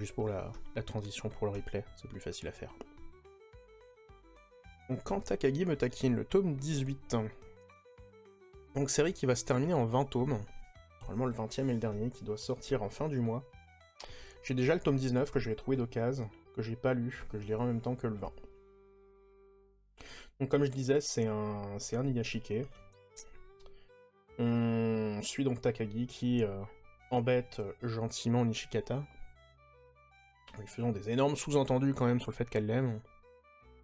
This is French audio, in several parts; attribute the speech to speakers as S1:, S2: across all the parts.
S1: juste pour la transition pour le replay, c'est plus facile à faire. Donc quand Takagi me taquine, le tome 18. Donc série qui va se terminer en 20 tomes. Normalement le 20e est le dernier, qui doit sortir en fin du mois. J'ai déjà le tome 19 que je vais trouver d'occasion, que j'ai pas lu, que je lirai en même temps que le 20. Donc comme je disais, c'est un Higashike. On suit donc Takagi qui embête gentiment Nishikata, en lui faisant des énormes sous-entendus quand même sur le fait qu'elle l'aime,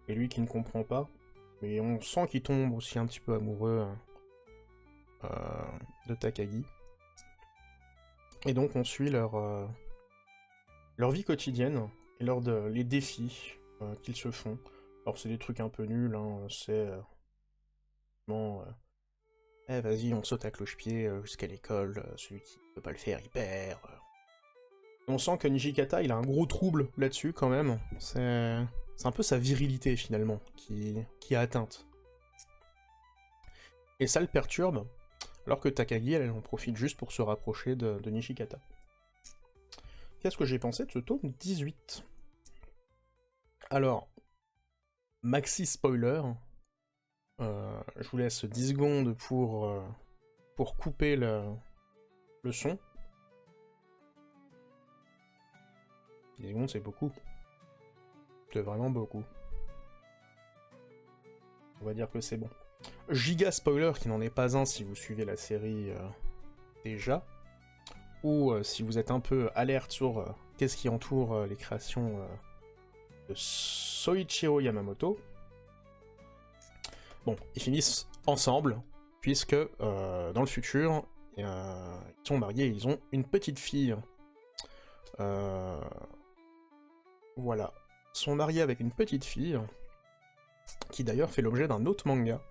S1: et lui qui ne comprend pas, mais on sent qu'il tombe aussi un petit peu amoureux de Takagi. Et donc on suit leur vie quotidienne, et les défis qu'ils se font. Alors c'est des trucs un peu nuls, hein, c'est... vas-y, on saute à cloche-pied jusqu'à l'école, celui qui peut pas le faire, il perd. On sent que Nishikata, il a un gros trouble là-dessus, quand même. C'est un peu sa virilité, finalement, qui est atteinte. Et ça le perturbe, alors que Takagi, elle en profite juste pour se rapprocher de Nishikata. Qu'est-ce que j'ai pensé de ce tome 18 ? Alors, maxi spoiler, je vous laisse 10 secondes pour couper le son. 10 secondes, c'est beaucoup. C'est vraiment beaucoup. On va dire que c'est bon. Giga spoiler, qui n'en est pas un si vous suivez la série déjà, ou si vous êtes un peu alerte sur qu'est-ce qui entoure les créations de Soichiro Yamamoto. Bon, ils finissent ensemble, puisque dans le futur, ils sont mariés et ils ont une petite fille. Voilà. Ils sont mariés avec une petite fille, qui d'ailleurs fait l'objet d'un autre manga.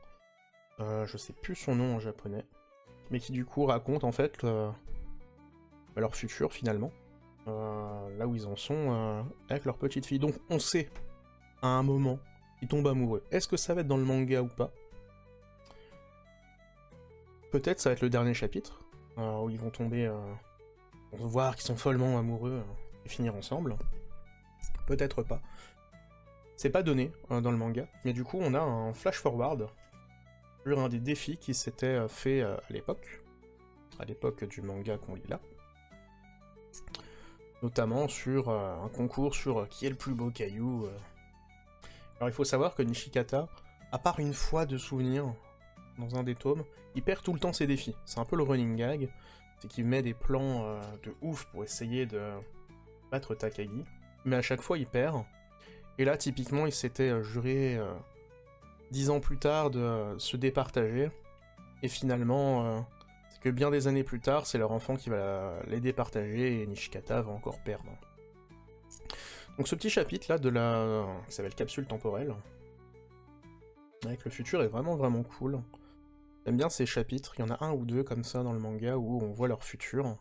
S1: Je sais plus son nom en japonais, mais qui du coup raconte en fait leur futur finalement. Là où ils en sont avec leur petite fille. Donc on sait, à un moment, ils tombent amoureux. Est-ce que ça va être dans le manga ou pas ? Peut-être ça va être le dernier chapitre, où ils vont tomber, on va voir qu'ils sont follement amoureux et finir ensemble. Peut-être pas. C'est pas donné dans le manga, mais du coup on a un flash-forward sur un des défis qui s'était fait à l'époque du manga qu'on lit là. Notamment sur un concours sur qui est le plus beau caillou. Alors il faut savoir que Nishikata, à part une fois de souvenir dans un des tomes, il perd tout le temps ses défis. C'est un peu le running gag, c'est qu'il met des plans de ouf pour essayer de battre Takagi, mais à chaque fois il perd. Et là typiquement il s'était juré 10 ans plus tard de se départager, et finalement c'est que bien des années plus tard, c'est leur enfant qui va les départager et Nishikata va encore perdre. Donc ce petit chapitre là qui s'appelle Capsule temporelle, avec le futur, est vraiment vraiment cool. J'aime bien ces chapitres, il y en a un ou deux comme ça dans le manga où on voit leur futur,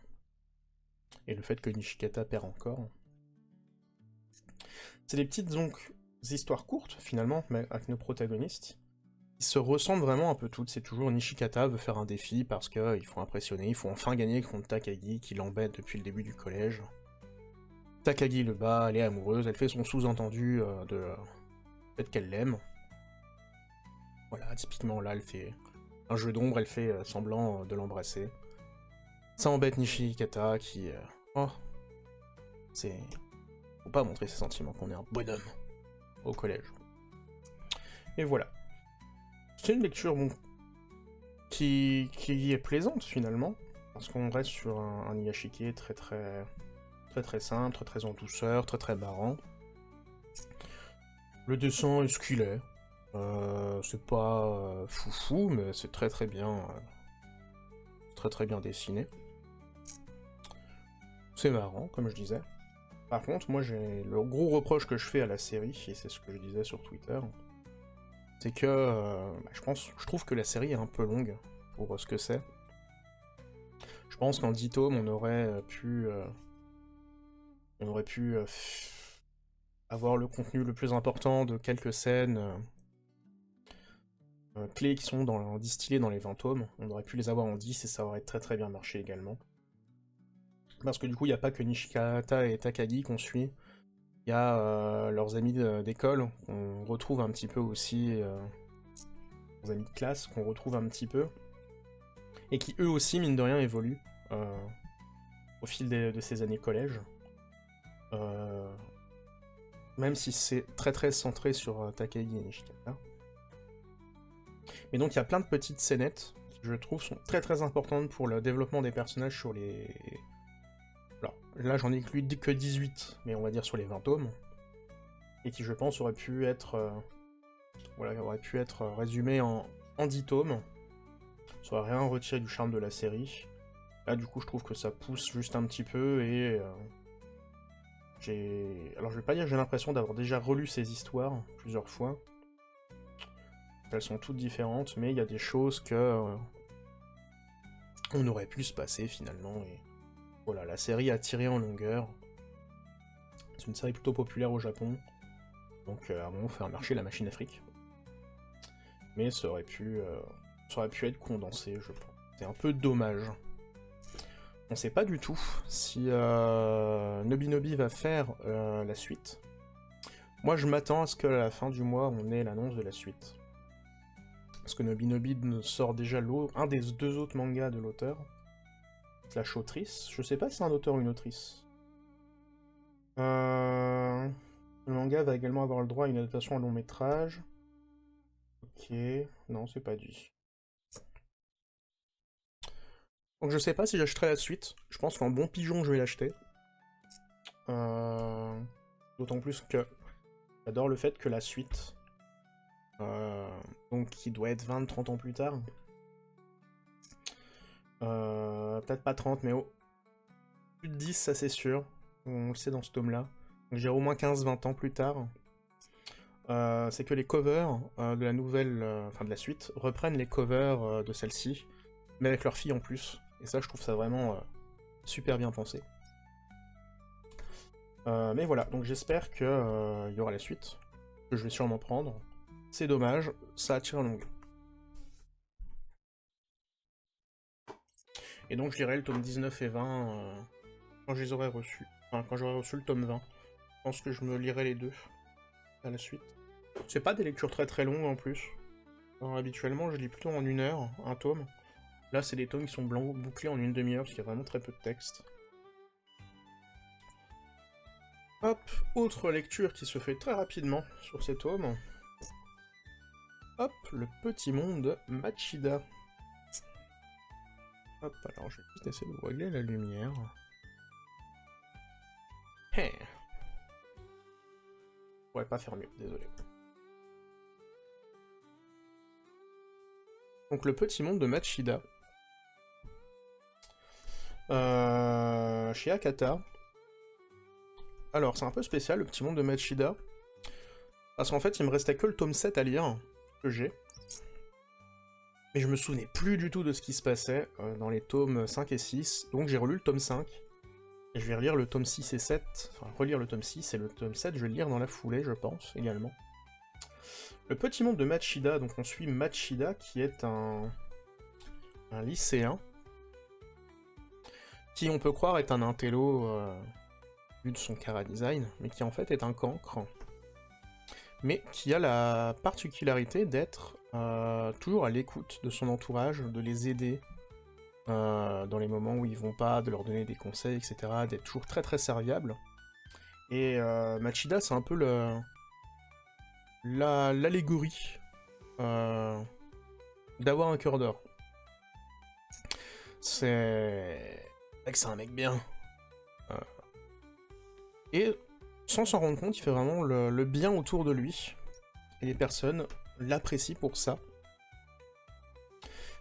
S1: et le fait que Nishikata perd encore. C'est des petites donc histoires courtes finalement, mais avec nos protagonistes, qui se ressemblent vraiment un peu toutes. C'est toujours Nishikata veut faire un défi parce qu'il faut impressionner, il faut enfin gagner contre Takagi qui l'embête depuis le début du collège. Takagi le bat, elle est amoureuse, elle fait son sous-entendu de fait qu'elle l'aime. Voilà, typiquement là elle fait un jeu d'ombre, elle fait semblant de l'embrasser. Ça embête Nishikata qui... c'est... Faut pas montrer ses sentiments, qu'on est un bonhomme au collège. Et voilà. C'est une lecture bon, qui est plaisante finalement, parce qu'on reste sur un Higashike très simple, très en douceur, très marrant. Le dessin est ce qu'il est. C'est pas foufou, mais c'est très bien dessiné. C'est marrant, comme je disais. Par contre, moi j'ai le gros reproche que je fais à la série, et c'est ce que je disais sur Twitter, c'est que je trouve que la série est un peu longue pour ce que c'est. Je pense qu'en 10 tomes, on aurait pu avoir le contenu le plus important de quelques scènes clés qui sont distillées dans les 20 tomes. On aurait pu les avoir en 10 et ça aurait très bien marché également. Parce que du coup, il n'y a pas que Nishikata et Takagi qu'on suit. Il y a leurs amis d'école, qu'on retrouve un petit peu aussi, leurs amis de classe, qu'on retrouve un petit peu, et qui eux aussi, mine de rien, évoluent au fil de ces années collège. Même si c'est très très centré sur Takagi et Nishikata. Mais donc il y a plein de petites scénettes qui, je trouve, sont très très importantes pour le développement des personnages sur les... Alors, là j'en ai inclus que 18, mais on va dire sur les 20 tomes. Et qui, je pense, aurait pu être résumé en 10 tomes. Ça aurait rien retiré du charme de la série. Là, du coup, je trouve que ça pousse juste un petit peu, et alors, je vais pas dire que j'ai l'impression d'avoir déjà relu ces histoires plusieurs fois. Elles sont toutes différentes, mais il y a des choses que on aurait pu se passer, finalement, et voilà, la série a tiré en longueur. C'est une série plutôt populaire au Japon, donc à un moment, faire marcher la machine Afrique. Mais ça aurait pu être condensé, je pense. C'est un peu dommage. On sait pas du tout si Nobinobi va faire la suite. Moi, je m'attends à ce qu'à la fin du mois, on ait l'annonce de la suite. Parce que Nobinobi sort déjà un des 2 autres mangas de l'auteur. Slash autrice. Je sais pas si c'est un auteur ou une autrice. Le manga va également avoir le droit à une adaptation en long métrage. Ok, non, c'est pas dit. Donc je sais pas si j'achèterai la suite. Je pense qu'en bon pigeon, je vais l'acheter. D'autant plus que j'adore le fait que la suite, donc qui doit être 20-30 ans plus tard, peut-être pas 30, mais plus de 10, ça c'est sûr. On le sait dans ce tome-là. Donc j'irai au moins 15-20 ans plus tard. C'est que les covers de la nouvelle, enfin de la suite, reprennent les covers de celle-ci, mais avec leur fille en plus. Et ça, je trouve ça vraiment super bien pensé. Mais voilà, donc j'espère qu'il y aura la suite, que je vais sûrement prendre. C'est dommage, ça attire en longueur. Et donc je lirai le tome 19 et 20 quand je les aurai reçus. Enfin, quand j'aurai reçu le tome 20. Je pense que je me lirai les deux à la suite. C'est pas des lectures très très longues en plus. Alors, habituellement, je lis plutôt en 1 heure, un tome. Là, c'est des tomes qui sont bouclés en 1/2 heure, parce qu'il y a vraiment très peu de texte. Hop, autre lecture qui se fait très rapidement sur ces tomes. Hop, le petit monde de Machida. Hop, alors je vais juste essayer de régler la lumière. Hey. Je pourrais pas faire mieux, désolé. Donc le petit monde de Machida. Chez Akata. Alors, c'est un peu spécial, le petit monde de Machida. Parce qu'en fait, il me restait que le tome 7 à lire, que j'ai. Mais je me souvenais plus du tout de ce qui se passait dans les tomes 5 et 6. Donc j'ai relu le tome 5. Et je vais relire le tome 6 et 7. Enfin, relire le tome 6 et le tome 7, je vais le lire dans la foulée, je pense, également. Le petit monde de Machida, donc on suit Machida, qui est un lycéen, qui, on peut croire, est un intello, vu de son chara-design, mais qui en fait est un cancre, mais qui a la particularité d'être toujours à l'écoute de son entourage, de les aider dans les moments où ils vont pas, de leur donner des conseils, etc., d'être toujours très très serviable. Et Machida, c'est un peu l'allégorie d'avoir un cœur d'or. C'est un mec bien. Et sans s'en rendre compte, il fait vraiment le bien autour de lui. Et les personnes l'apprécient pour ça.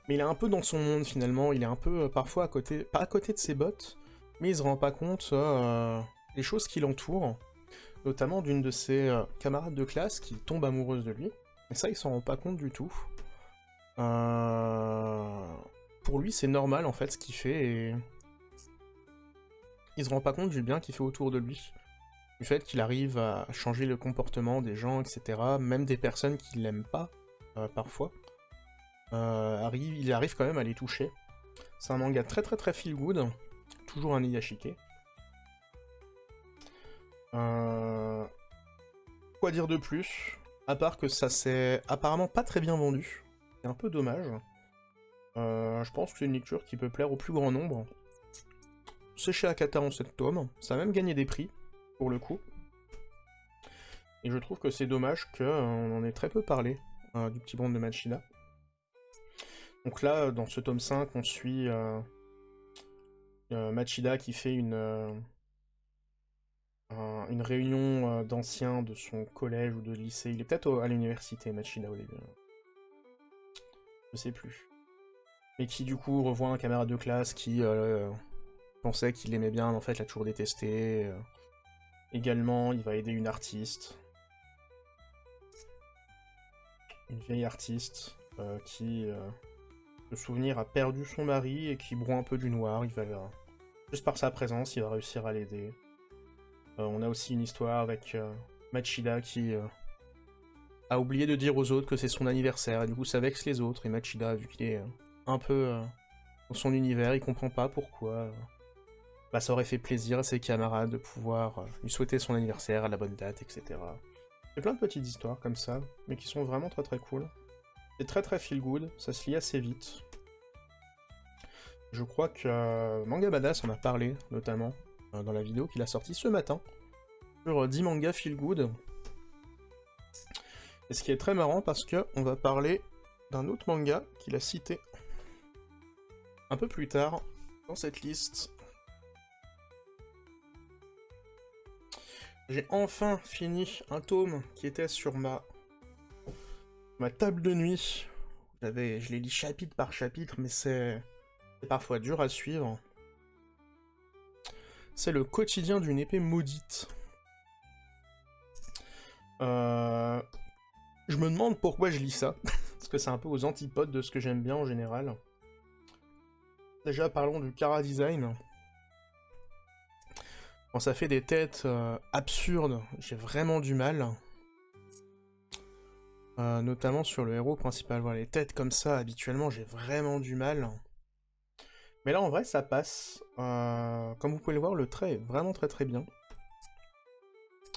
S1: Mais il est un peu dans son monde finalement, il est un peu parfois à côté, pas à côté de ses bottes, mais il se rend pas compte des choses qui l'entourent. Notamment d'une de ses camarades de classe qui tombe amoureuse de lui. Et ça, il s'en rend pas compte du tout. Pour lui, c'est normal en fait ce qu'il fait et il se rend pas compte du bien qu'il fait autour de lui. Du fait qu'il arrive à changer le comportement des gens, etc. Même des personnes qui l'aiment pas, parfois. Il arrive quand même à les toucher. C'est un manga très très très feel good. Toujours un Iyashike. Quoi dire de plus? À part que ça s'est apparemment pas très bien vendu. C'est un peu dommage. Je pense que c'est une lecture qui peut plaire au plus grand nombre. C'est chez Akata en 7 tomes. Ça a même gagné des prix, pour le coup. Et je trouve que c'est dommage qu'on en ait très peu parlé, du petit monde de Machida. Donc là, dans ce tome 5, on suit Machida qui fait une réunion d'anciens de son collège ou de lycée. Il est peut-être à l'université, Machida, au début. Je sais plus. Et qui, du coup, revoit un camarade de classe qui pensait qu'il l'aimait bien, mais en fait, l'a toujours détesté. Également, il va aider une artiste. Une vieille artiste qui, de souvenir, a perdu son mari et qui broie un peu du noir. Il va, juste par sa présence, il va réussir à l'aider. On a aussi une histoire avec Machida qui a oublié de dire aux autres que c'est son anniversaire, et du coup ça vexe les autres, et Machida, vu qu'il est un peu dans son univers, il comprend pas pourquoi. Bah, ça aurait fait plaisir à ses camarades de pouvoir lui souhaiter son anniversaire à la bonne date, etc. Il y a plein de petites histoires comme ça, mais qui sont vraiment très très cool. C'est très très feel good, ça se lit assez vite. Je crois que Manga Badass en a parlé, notamment, dans la vidéo qu'il a sortie ce matin, sur 10 mangas feel good. Et ce qui est très marrant parce que on va parler d'un autre manga qu'il a cité un peu plus tard dans cette liste. J'ai enfin fini un tome qui était sur ma table de nuit. Je l'ai lu chapitre par chapitre, mais c'est parfois dur à suivre. C'est le quotidien d'une épée maudite. Je me demande pourquoi je lis ça, parce que c'est un peu aux antipodes de ce que j'aime bien en général. Déjà, parlons du chara design. Quand ça fait des têtes absurdes, j'ai vraiment du mal. Notamment sur le héros principal. Voilà, les têtes comme ça, habituellement, j'ai vraiment du mal. Mais là, en vrai, ça passe. Comme vous pouvez le voir, le trait est vraiment très très bien.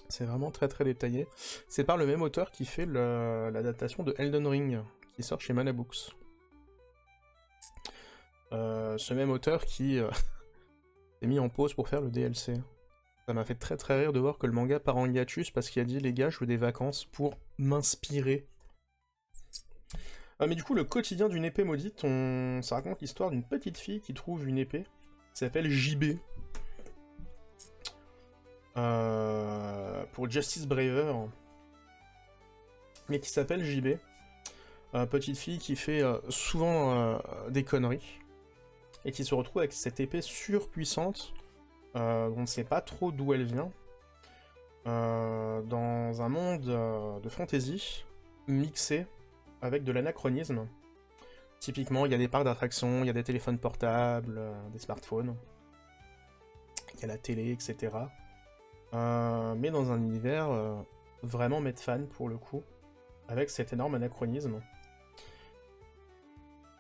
S1: C'est vraiment très très détaillé. C'est par le même auteur qui fait l'adaptation de Elden Ring, qui sort chez Mana Books. Ce même auteur qui s'est mis en pause pour faire le DLC. Ça m'a fait très très rire de voir que le manga part en hiatus parce qu'il a dit les gars, je veux des vacances pour m'inspirer. Mais du coup, le quotidien d'une épée maudite, ça raconte l'histoire d'une petite fille qui trouve une épée qui s'appelle JB. Pour Justice Braver, mais qui s'appelle JB. Petite fille qui fait souvent des conneries, et qui se retrouve avec cette épée surpuissante, on ne sait pas trop d'où elle vient, dans un monde de fantasy, mixé avec de l'anachronisme. Typiquement, il y a des parcs d'attractions, il y a des téléphones portables, des smartphones, il y a la télé, etc. Mais dans un univers vraiment Medfan pour le coup, avec cet énorme anachronisme.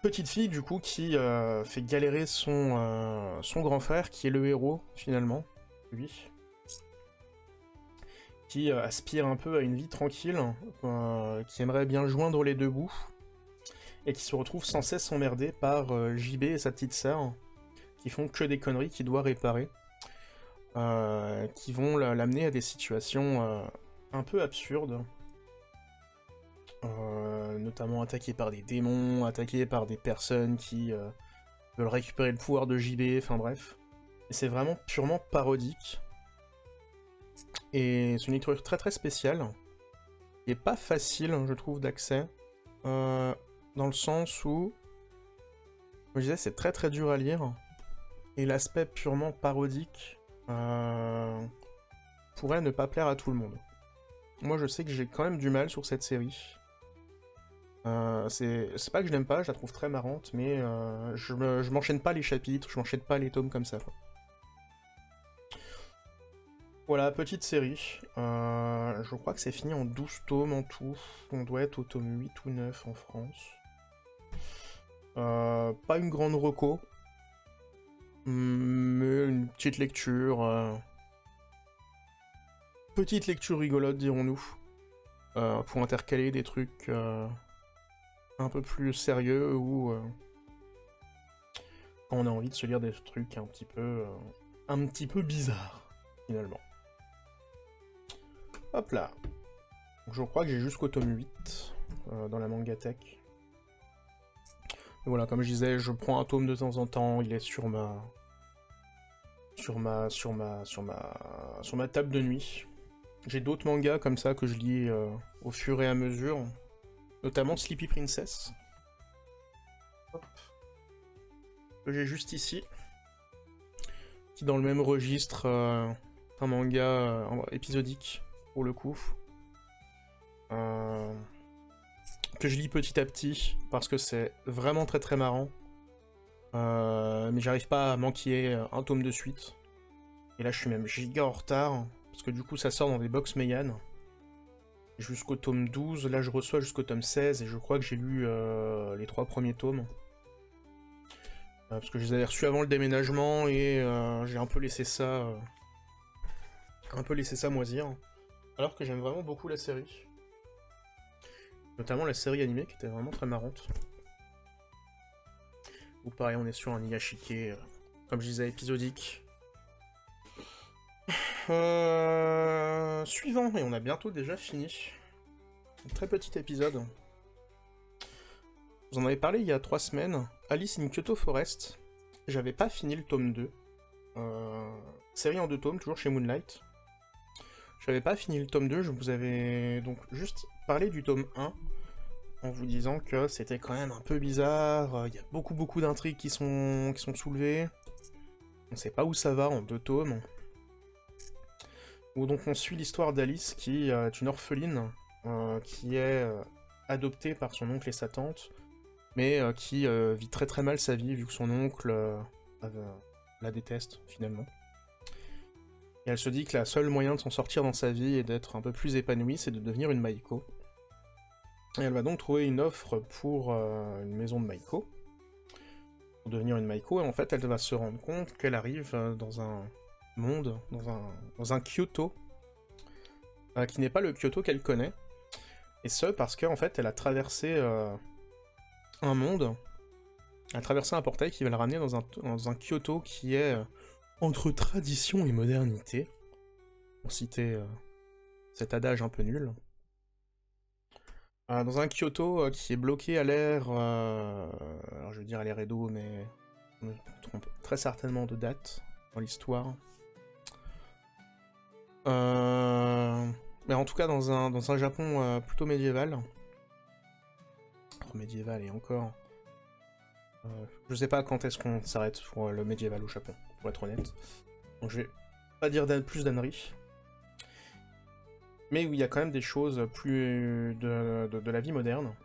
S1: Petite fille du coup qui fait galérer son grand frère, qui est le héros finalement, lui, qui aspire un peu à une vie tranquille, qui aimerait bien joindre les deux bouts, et qui se retrouve sans cesse emmerdé par JB et sa petite sœur, qui font que des conneries qu'il doit réparer. Qui vont l'amener à des situations un peu absurdes. Notamment attaqué par des démons, attaqué par des personnes qui veulent récupérer le pouvoir de JB, enfin bref. Et c'est vraiment purement parodique. Et c'est une lecture très très spéciale, qui est pas facile, je trouve, d'accès, dans le sens où, comme je disais, c'est très très dur à lire, et l'aspect purement parodique pourrait ne pas plaire à tout le monde. Moi je sais que j'ai quand même du mal sur cette série. C'est pas que je l'aime pas, je la trouve très marrante, mais je m'enchaîne pas les chapitres, je m'enchaîne pas les tomes comme ça. Voilà, petite série. Je crois que c'est fini en 12 tomes en tout. On doit être au tome 8 ou 9 en France. Pas une grande reco. Mais une petite lecture... Petite lecture rigolote, dirons-nous. Pour intercaler des trucs un peu plus sérieux ou... quand on a envie de se lire des trucs un petit peu bizarres, finalement. Hop là. Donc, je crois que j'ai jusqu'au tome 8 dans la Mangatech. Et voilà, comme je disais, je prends un tome de temps en temps, il est sur ma table de nuit. J'ai d'autres mangas comme ça que je lis au fur et à mesure, notamment Sleepy Princess. Hop. Que j'ai juste ici, qui est dans le même registre, un manga épisodique, pour le coup. Que je lis petit à petit, parce que c'est vraiment très très marrant. Mais j'arrive pas à manquer un tome de suite. Et là je suis même giga en retard, parce que du coup ça sort dans des box Meian. Jusqu'au tome 12, là je reçois jusqu'au tome 16, et je crois que j'ai lu les 3 premiers tomes. Parce que je les avais reçus avant le déménagement, et j'ai un peu laissé ça... moisir. Alors que j'aime vraiment beaucoup la série. Notamment la série animée qui était vraiment très marrante. Ou pareil, on est sur un Higashike, comme je disais, épisodique. Suivant, et on a bientôt déjà fini. Un très petit épisode. Vous en avez parlé il y a 3 semaines. Alice in Kyoto Forest. J'avais pas fini le tome 2. Série en 2 tomes, toujours chez Moonlight. J'avais pas fini le tome 2, je vous avais donc juste parlé du tome 1, en vous disant que c'était quand même un peu bizarre, il y a beaucoup d'intrigues qui sont soulevées, on sait pas où ça va en 2 tomes. Où donc on suit l'histoire d'Alice qui est une orpheline, qui est adoptée par son oncle et sa tante, mais qui vit très très mal sa vie vu que son oncle la déteste finalement. Et elle se dit que le seul moyen de s'en sortir dans sa vie et d'être un peu plus épanouie, c'est de devenir une Maiko. Et elle va donc trouver une offre pour une maison de Maiko, pour devenir une Maiko, et en fait elle va se rendre compte qu'elle arrive dans un monde, dans un Kyoto, qui n'est pas le Kyoto qu'elle connaît, et ce parce qu'en fait elle a traversé un monde, elle a traversé un portail qui va la ramener dans un Kyoto qui est... entre tradition et modernité, pour citer cet adage un peu nul. Dans un Kyoto qui est bloqué à l'ère... alors je veux dire à l'ère Edo, mais je me trompe très certainement de date dans l'histoire. Mais en tout cas dans un Japon plutôt médiéval. Médiéval et encore... je sais pas quand est-ce qu'on s'arrête pour le médiéval au Japon, pour être honnête. Donc je vais pas dire plus d'âneries. Mais où il y a quand même des choses plus de la vie moderne.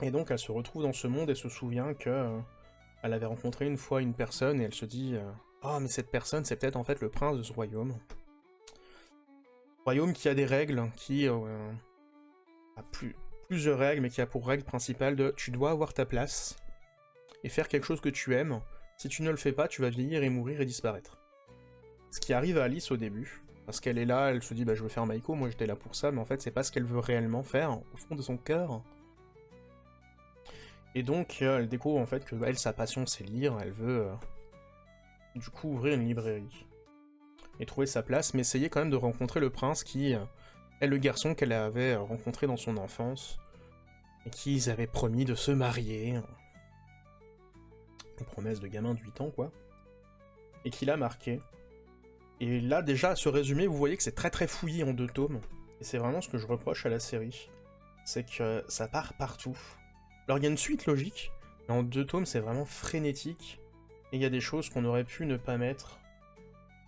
S1: Et donc elle se retrouve dans ce monde et se souvient que elle avait rencontré une fois une personne et elle se dit ah mais cette personne c'est peut-être en fait le prince de ce royaume. Royaume qui a des règles, qui a plusieurs règles, mais qui a pour règle principale de tu dois avoir ta place et faire quelque chose que tu aimes. Si tu ne le fais pas, tu vas vieillir et mourir et disparaître. Ce qui arrive à Alice au début, parce qu'elle est là, elle se dit bah je veux faire Maiko, moi j'étais là pour ça, mais en fait c'est pas ce qu'elle veut réellement faire, au fond de son cœur. Et donc elle découvre en fait que elle, sa passion c'est lire, elle veut du coup ouvrir une librairie. Et trouver sa place, mais essayer quand même de rencontrer le prince qui est le garçon qu'elle avait rencontré dans son enfance, et qu'ils avaient promis de se marier. Une promesse de gamin de 8 ans, quoi. Et qui l'a marqué. Et là, déjà, à ce résumé, vous voyez que c'est très très fouillé en 2 tomes. Et c'est vraiment ce que je reproche à la série. C'est que ça part partout. Alors, il y a une suite logique, mais en 2 tomes, c'est vraiment frénétique. Et il y a des choses qu'on aurait pu ne pas mettre.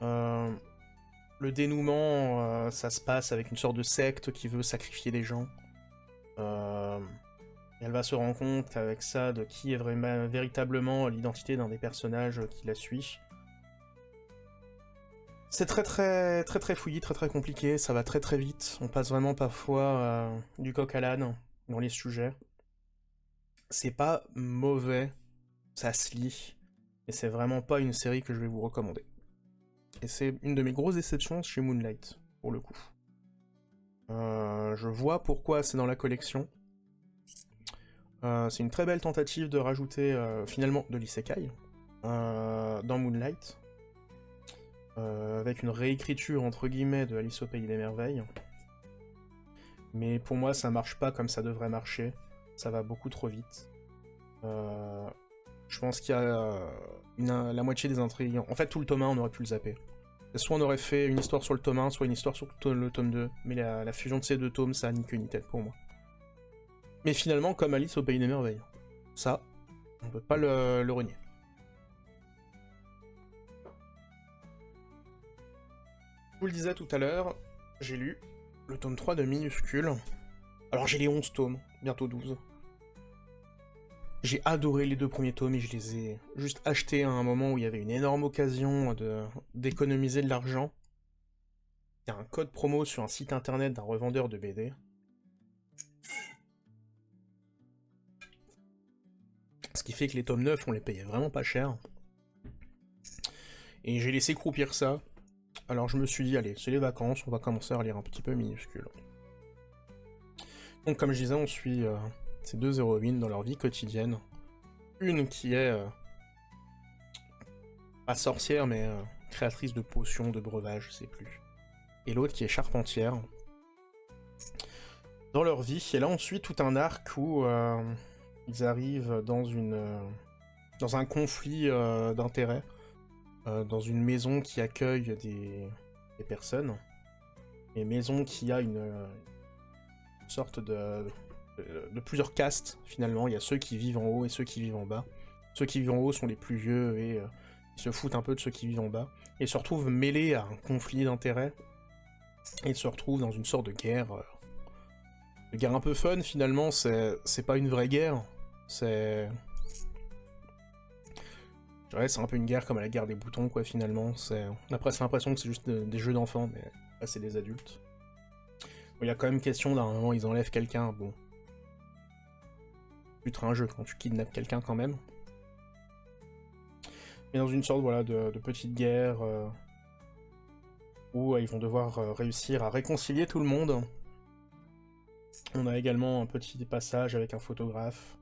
S1: Le dénouement, ça se passe avec une sorte de secte qui veut sacrifier des gens. Elle va se rendre compte avec ça de qui est vraiment, véritablement l'identité d'un des personnages qui la suit. C'est très fouillis, très compliqué, ça va très vite. On passe vraiment parfois du coq à l'âne dans les sujets. C'est pas mauvais, ça se lit. Et c'est vraiment pas une série que je vais vous recommander. Et c'est une de mes grosses déceptions chez Moonlight, pour le coup. Je vois pourquoi c'est dans la collection. C'est une très belle tentative de rajouter finalement de l'isekai dans Moonlight. Avec une réécriture entre guillemets de Alice au Pays des Merveilles. Mais pour moi ça marche pas comme ça devrait marcher. Ça va beaucoup trop vite. Je pense qu'il y a la moitié des intrigues. En fait, tout le tome 1, on aurait pu le zapper. Soit on aurait fait une histoire sur le tome 1, soit une histoire sur le tome 2. Mais la fusion de ces deux tomes, ça a ni queue ni tête pour moi. Mais finalement, comme Alice au Pays des Merveilles. Ça, on peut pas le renier. Je vous le disais tout à l'heure, j'ai lu le tome 3 de Minuscule. Alors j'ai les 11 tomes, bientôt 12. J'ai adoré les deux premiers tomes et je les ai juste achetés à un moment où il y avait une énorme occasion d'économiser de l'argent. Il y a un code promo sur un site internet d'un revendeur de BD. Ce qui fait que les tomes 9, on les payait vraiment pas cher. Et j'ai laissé croupir ça. Alors je me suis dit, allez, c'est les vacances, on va commencer à lire un petit peu Minuscule. Donc comme je disais, on suit ces deux héroïnes dans leur vie quotidienne. Une qui est pas sorcière, mais créatrice de potions, de breuvages, je sais plus. Et l'autre qui est charpentière. Dans leur vie, et là on suit tout un arc où ils arrivent dans un conflit d'intérêts, dans une maison qui accueille des personnes, et maison qui a une sorte de plusieurs castes, finalement. Il y a ceux qui vivent en haut et ceux qui vivent en bas. Ceux qui vivent en haut sont les plus vieux et ils se foutent un peu de ceux qui vivent en bas. Et se retrouvent mêlés à un conflit d'intérêts. Et ils se retrouvent dans une sorte de guerre. Une guerre un peu fun, finalement. C'est pas une vraie guerre. C'est... Ouais, c'est un peu une guerre comme à la guerre des boutons, quoi, finalement. On a presque l'impression que c'est juste des jeux d'enfants, mais là, c'est des adultes. Il y a quand même question, d'un moment, ils enlèvent quelqu'un, bon... Putain, un jeu quand tu kidnappes quelqu'un, quand même. Mais dans une sorte, voilà, de petite guerre... où ils vont devoir réussir à réconcilier tout le monde. On a également un petit passage avec un photographe,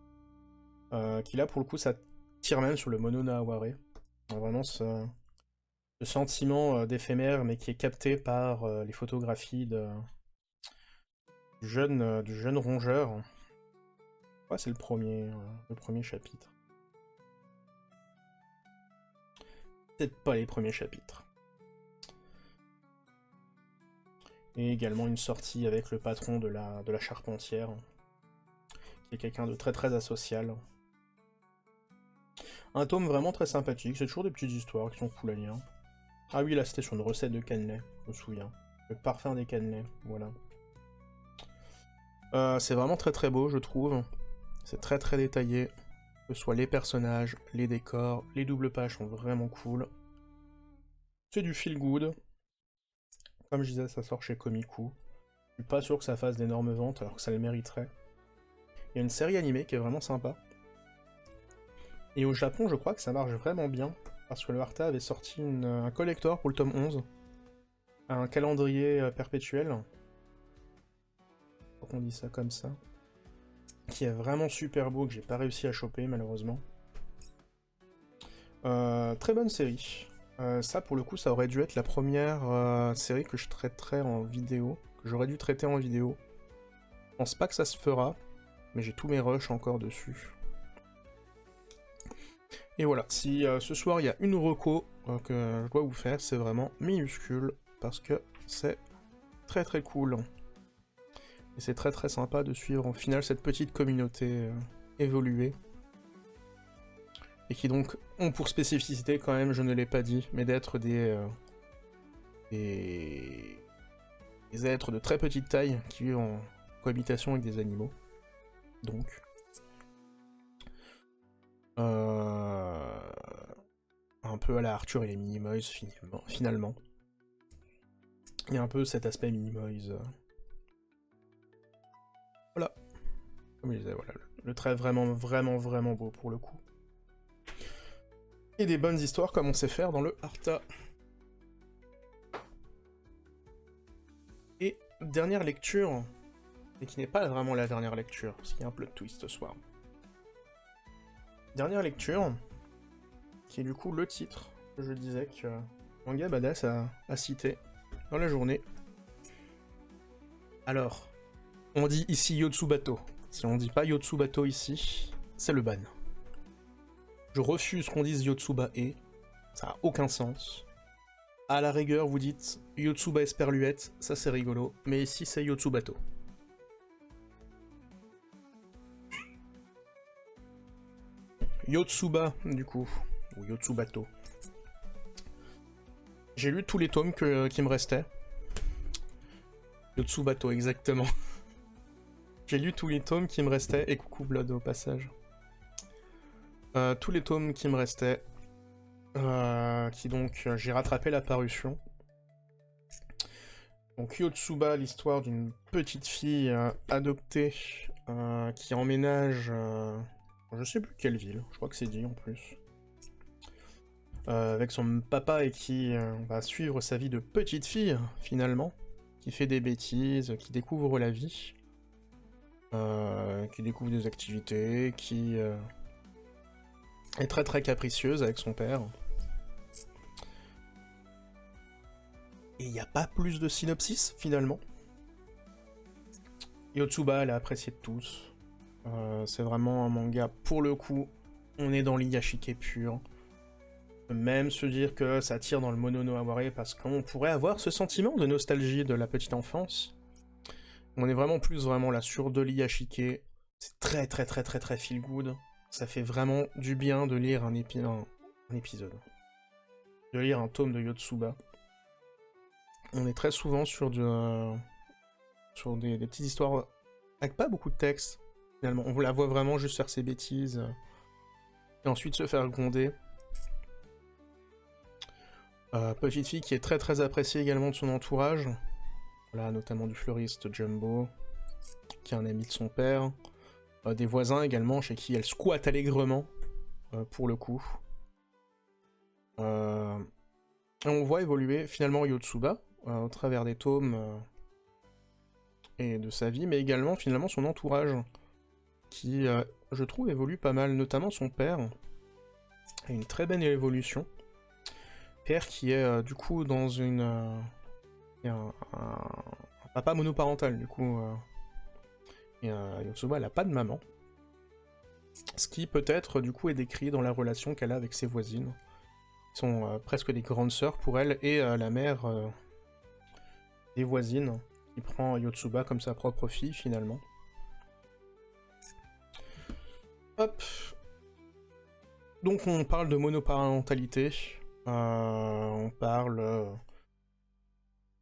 S1: qui là, pour le coup, ça tire même sur le Mono Naware. Vraiment ce sentiment d'éphémère, mais qui est capté par les photographies du jeune rongeur. Ouais, c'est le premier chapitre. Peut-être pas les premiers chapitres. Et également une sortie avec le patron de la charpentière, qui est quelqu'un de très très asocial. Un tome vraiment très sympathique, c'est toujours des petites histoires qui sont cool à lire. Ah oui, là c'était sur une recette de cannelé, je me souviens. Le parfum des cannelés, voilà. C'est vraiment très très beau, je trouve. C'est très très détaillé. Que ce soit les personnages, les décors, les doubles pages sont vraiment cool. C'est du feel good. Comme je disais, ça sort chez Komiku. Je suis pas sûr que ça fasse d'énormes ventes, alors que ça le mériterait. Il y a une série animée qui est vraiment sympa. Et au Japon, je crois que ça marche vraiment bien, parce que le Arta avait sorti un collector pour le tome 11. Un calendrier perpétuel. Je crois qu'on dit ça comme ça. Qui est vraiment super beau, que j'ai pas réussi à choper, malheureusement. Très bonne série. Ça, pour le coup, ça aurait dû être la première série que je traiterais en vidéo, que j'aurais dû traiter en vidéo. Je pense pas que ça se fera, mais j'ai tous mes rushs encore dessus. Et voilà, si ce soir il y a une reco que je dois vous faire, c'est vraiment Minuscule, parce que c'est très très cool. Et c'est très très sympa de suivre au final cette petite communauté évoluer. Et qui donc ont pour spécificité quand même, je ne l'ai pas dit, mais d'être des êtres de très petite taille qui vivent en cohabitation avec des animaux. Donc... un peu à la Arthur et les Minimoys, finalement. Il y a un peu cet aspect Minimoys. Voilà. Comme je disais, voilà. Le trait vraiment, vraiment, vraiment beau pour le coup. Et des bonnes histoires comme on sait faire dans le Arta. Et dernière lecture, et qui n'est pas vraiment la dernière lecture, parce qu'il y a un plot twist ce soir. Dernière lecture, qui est du coup le titre que je disais que Manga Badass a cité dans la journée. Alors, on dit ici Yotsubato. Si on dit pas Yotsubato ici, c'est le ban. Je refuse qu'on dise Yotsuba-e, ça a aucun sens. À la rigueur, vous dites Yotsuba Esperluette, ça c'est rigolo, mais ici c'est Yotsubato. Yotsuba, du coup, ou Yotsubato. J'ai lu tous les tomes qui me restaient. Yotsubato, exactement. J'ai lu tous les tomes qui me restaient, et coucou Blood au passage. Tous les tomes qui me restaient, qui donc, j'ai rattrapé la parution. Donc Yotsuba, l'histoire d'une petite fille adoptée qui emménage, je sais plus quelle ville, je crois que c'est dit en plus, avec son papa et qui va suivre sa vie de petite fille finalement, qui fait des bêtises, qui découvre la vie, qui découvre des activités, qui est très très capricieuse avec son père. Et il n'y a pas plus de synopsis, finalement. Yotsuba, elle est appréciée de tous. C'est vraiment un manga, pour le coup, on est dans l'Iyashike pur. Même se dire que ça tire dans le Mononohaware, parce qu'on pourrait avoir ce sentiment de nostalgie de la petite enfance. On est vraiment plus là sur de l'Iyashike. C'est très très très très très feel good. Ça fait vraiment du bien de lire un épisode. De lire un tome de Yotsuba. On est très souvent sur des petites histoires avec pas beaucoup de texte, finalement. On la voit vraiment juste faire ses bêtises, et ensuite se faire gronder. Petite fille qui est très très appréciée également de son entourage. Voilà, notamment du fleuriste Jumbo, qui est un ami de son père. Des voisins également, chez qui elle squatte allègrement, pour le coup. Et on voit évoluer finalement Yotsuba, au travers des tomes et de sa vie, mais également finalement son entourage, qui, je trouve, évolue pas mal, notamment son père, a une très belle évolution. Père qui est du coup dans un papa monoparental, du coup, et Yotsuba elle a pas de maman, ce qui peut-être du coup est décrit dans la relation qu'elle a avec ses voisines, qui sont presque des grandes sœurs pour elle, et la mère des voisines, qui prend Yotsuba comme sa propre fille, finalement. Hop. Donc on parle de monoparentalité, on parle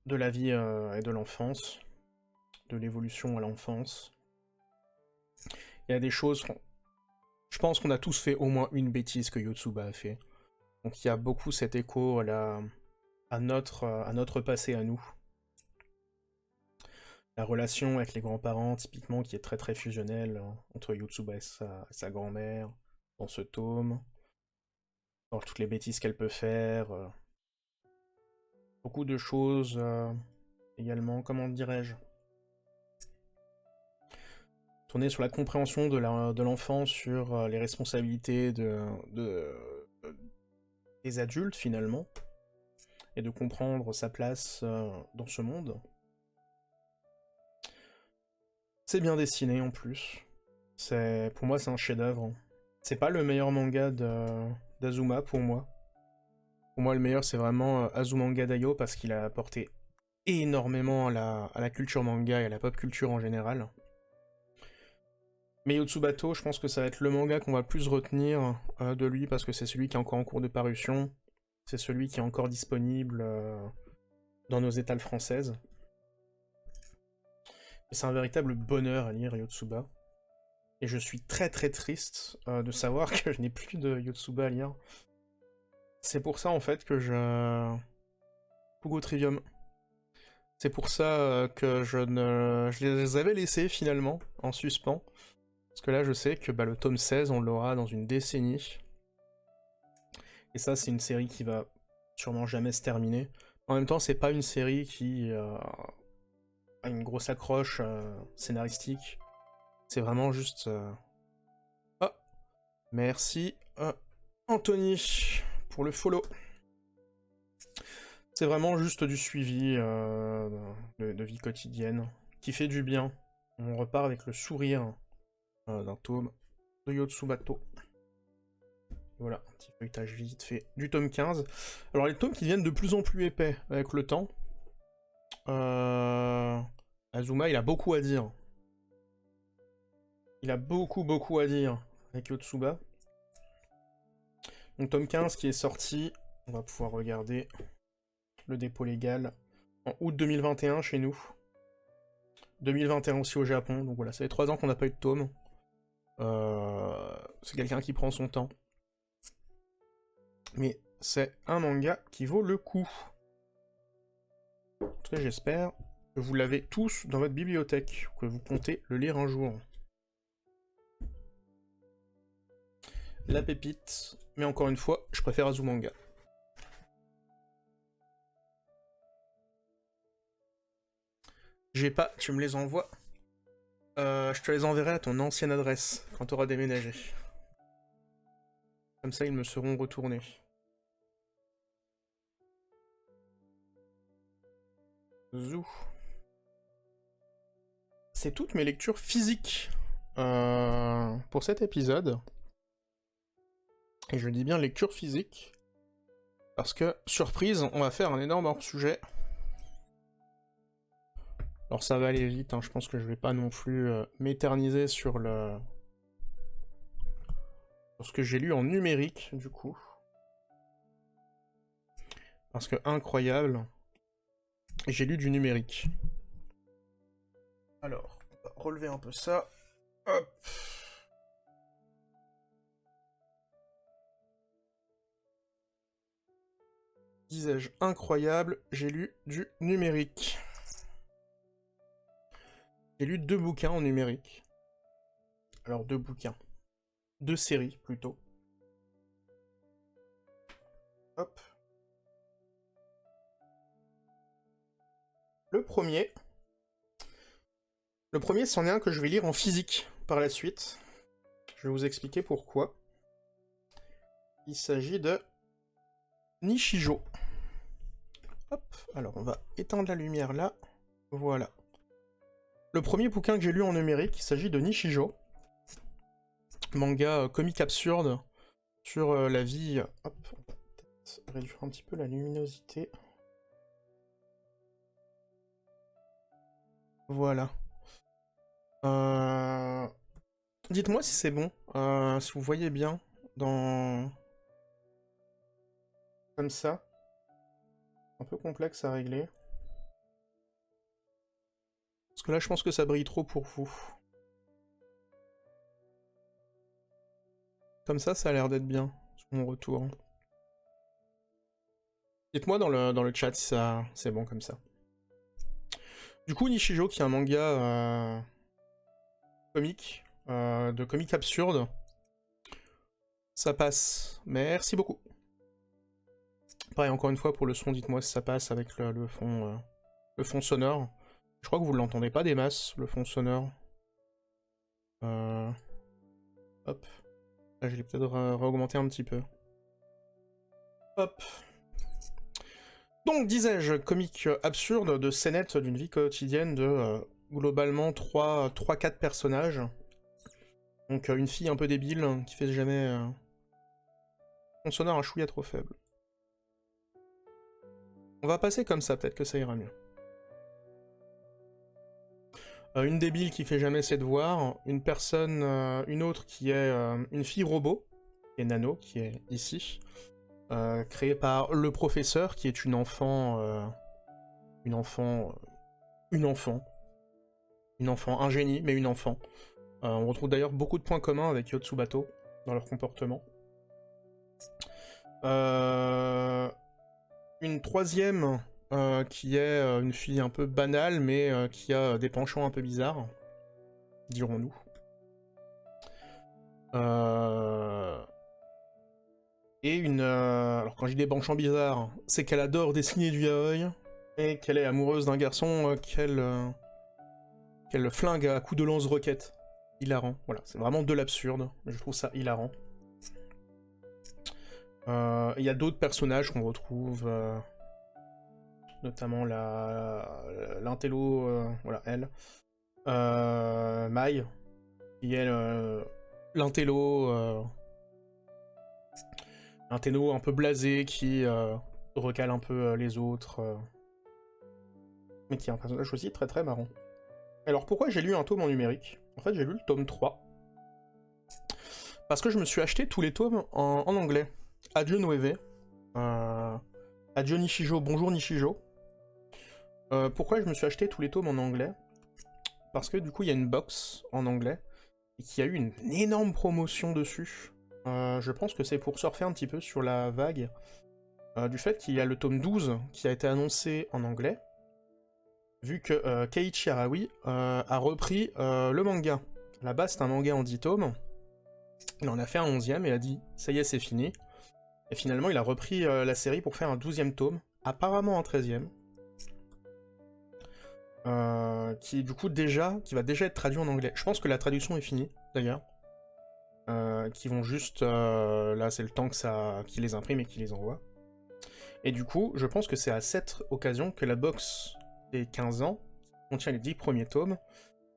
S1: de la vie et de l'enfance, de l'évolution à l'enfance. Il y a des choses... Je pense qu'on a tous fait au moins une bêtise que Yotsuba a fait. Donc il y a beaucoup cet écho à notre passé à nous. La relation avec les grands-parents, typiquement, qui est très très fusionnelle entre Yotsuba et sa grand-mère, dans ce tome. Dans toutes les bêtises qu'elle peut faire. Beaucoup de choses également, comment dirais-je, tourner sur la compréhension de l'enfant, sur les responsabilités des adultes, finalement, et de comprendre sa place dans ce monde. C'est bien dessiné en plus. Pour moi, c'est un chef-d'œuvre. C'est pas le meilleur manga d'Azuma pour moi. Pour moi, le meilleur, c'est vraiment Azumanga Daioh, parce qu'il a apporté énormément à la culture manga et à la pop culture en général. Mais Yotsubato, je pense que ça va être le manga qu'on va plus retenir de lui, parce que c'est celui qui est encore en cours de parution. C'est celui qui est encore disponible dans nos étals françaises. C'est un véritable bonheur à lire Yotsuba. Et je suis très très triste de savoir que je n'ai plus de Yotsuba à lire. C'est pour ça en fait que je... Pugo Trivium. C'est pour ça que je les avais laissés finalement en suspens. Parce que là je sais que le tome 16 on l'aura dans une décennie. Et ça, c'est une série qui va sûrement jamais se terminer. En même temps, c'est pas une série qui a une grosse accroche scénaristique. C'est vraiment juste... Oh, merci Anthony pour le follow. C'est vraiment juste du suivi de vie quotidienne qui fait du bien. On repart avec le sourire d'un tome de Yotsubato. Voilà, un petit feuilletage vite fait du tome 15. Alors les tomes qui deviennent de plus en plus épais avec le temps. Azuma, il a beaucoup à dire. Il a beaucoup à dire avec Yotsuba. Donc tome 15 qui est sorti, on va pouvoir regarder le dépôt légal en août 2021 chez nous. 2021 aussi au Japon, donc voilà, ça fait 3 ans qu'on n'a pas eu de tome. C'est quelqu'un qui prend son temps. Mais c'est un manga qui vaut le coup. En tout cas, j'espère que vous l'avez tous dans votre bibliothèque, que vous comptez le lire un jour. La pépite, mais encore une fois, je préfère Azumanga. J'ai pas, tu me les envoies. Je te les enverrai à ton ancienne adresse, quand tu auras déménagé. Comme ça, ils me seront retournés. Zou. C'est toutes mes lectures physiques pour cet épisode. Et je dis bien lecture physique. Parce que, surprise, on va faire un énorme hors-sujet. Alors ça va aller vite, hein, je pense que je vais pas non plus m'éterniser sur ce que j'ai lu en numérique, du coup. Parce que, incroyable, j'ai lu du numérique. Alors, on va relever un peu ça. Hop. Disais-je incroyable, j'ai lu du numérique. J'ai lu 2 bouquins en numérique. Alors 2 bouquins. 2 séries plutôt. Hop. Le premier, c'en est un que je vais lire en physique par la suite. Je vais vous expliquer pourquoi. Il s'agit de Nishijo. Hop, alors on va éteindre la lumière là. Voilà. Le premier bouquin que j'ai lu en numérique, il s'agit de Nishijo. Manga comique absurde sur la vie... Hop, on va peut-être réduire un petit peu la luminosité. Voilà. Dites-moi si c'est bon, si vous voyez bien dans... Comme ça. Un peu complexe à régler. Parce que là, je pense que ça brille trop pour vous. Comme ça a l'air d'être bien, sur mon retour. Dites-moi dans le chat si ça c'est bon comme ça. Du coup, Nishijo, qui est un manga comique, de comique absurde, ça passe. Merci beaucoup. Pareil, encore une fois, pour le son, dites-moi si ça passe avec le fond sonore. Je crois que vous ne l'entendez pas des masses, le fond sonore. Hop. Là, je l'ai peut-être réaugmenté un petit peu. Hop. Donc, disais-je, comique absurde de scénettes d'une vie quotidienne de globalement 3-4 personnages. Donc, une fille un peu débile qui fait jamais... Son sonore un chouïa trop faible. On va passer comme ça, peut-être que ça ira mieux. Une débile qui fait jamais ses devoirs, une personne, une autre qui est une fille robot, qui est Nano, qui est ici, créée par le professeur, qui est une enfant, un génie, mais une enfant. On retrouve d'ailleurs beaucoup de points communs avec Yotsubato dans leur comportement. Une troisième qui est une fille un peu banale, mais qui a des penchants un peu bizarres, dirons-nous. Et alors quand je dis des penchants bizarres, c'est qu'elle adore dessiner du yaoi, et qu'elle est amoureuse d'un garçon qu'elle flingue à coups de lance-roquette. Hilarant, voilà, c'est vraiment de l'absurde, mais je trouve ça hilarant. Il y a d'autres personnages qu'on retrouve, notamment l'intello, voilà, elle. Mai, qui est l'intello un peu blasé, qui recale un peu les autres, mais qui est un personnage aussi très très marrant. Alors pourquoi j'ai lu un tome en numérique? En fait j'ai lu le tome 3, parce que je me suis acheté tous les tomes en anglais. Adieu Nueve, adieu Nishijo, bonjour Nishijo. Pourquoi je me suis acheté tous les tomes en anglais? Parce que du coup il y a une box en anglais, et qu'il y a eu une énorme promotion dessus. Je pense que c'est pour surfer un petit peu sur la vague du fait qu'il y a le tome 12 qui a été annoncé en anglais, vu que Keiichi Arawi a repris le manga. À la base, c'est un manga en 10 tomes. Il en a fait un 11e et a dit « ça y est, c'est fini ». Et finalement, il a repris la série pour faire un 12e tome, apparemment un 13e. Qui du coup qui va déjà être traduit en anglais. Je pense que la traduction est finie, d'ailleurs. Qui vont juste... là, c'est le temps qu'ils les impriment et qu'ils les envoient. Et du coup, je pense que c'est à cette occasion que la box des 15 ans, qui contient les 10 premiers tomes,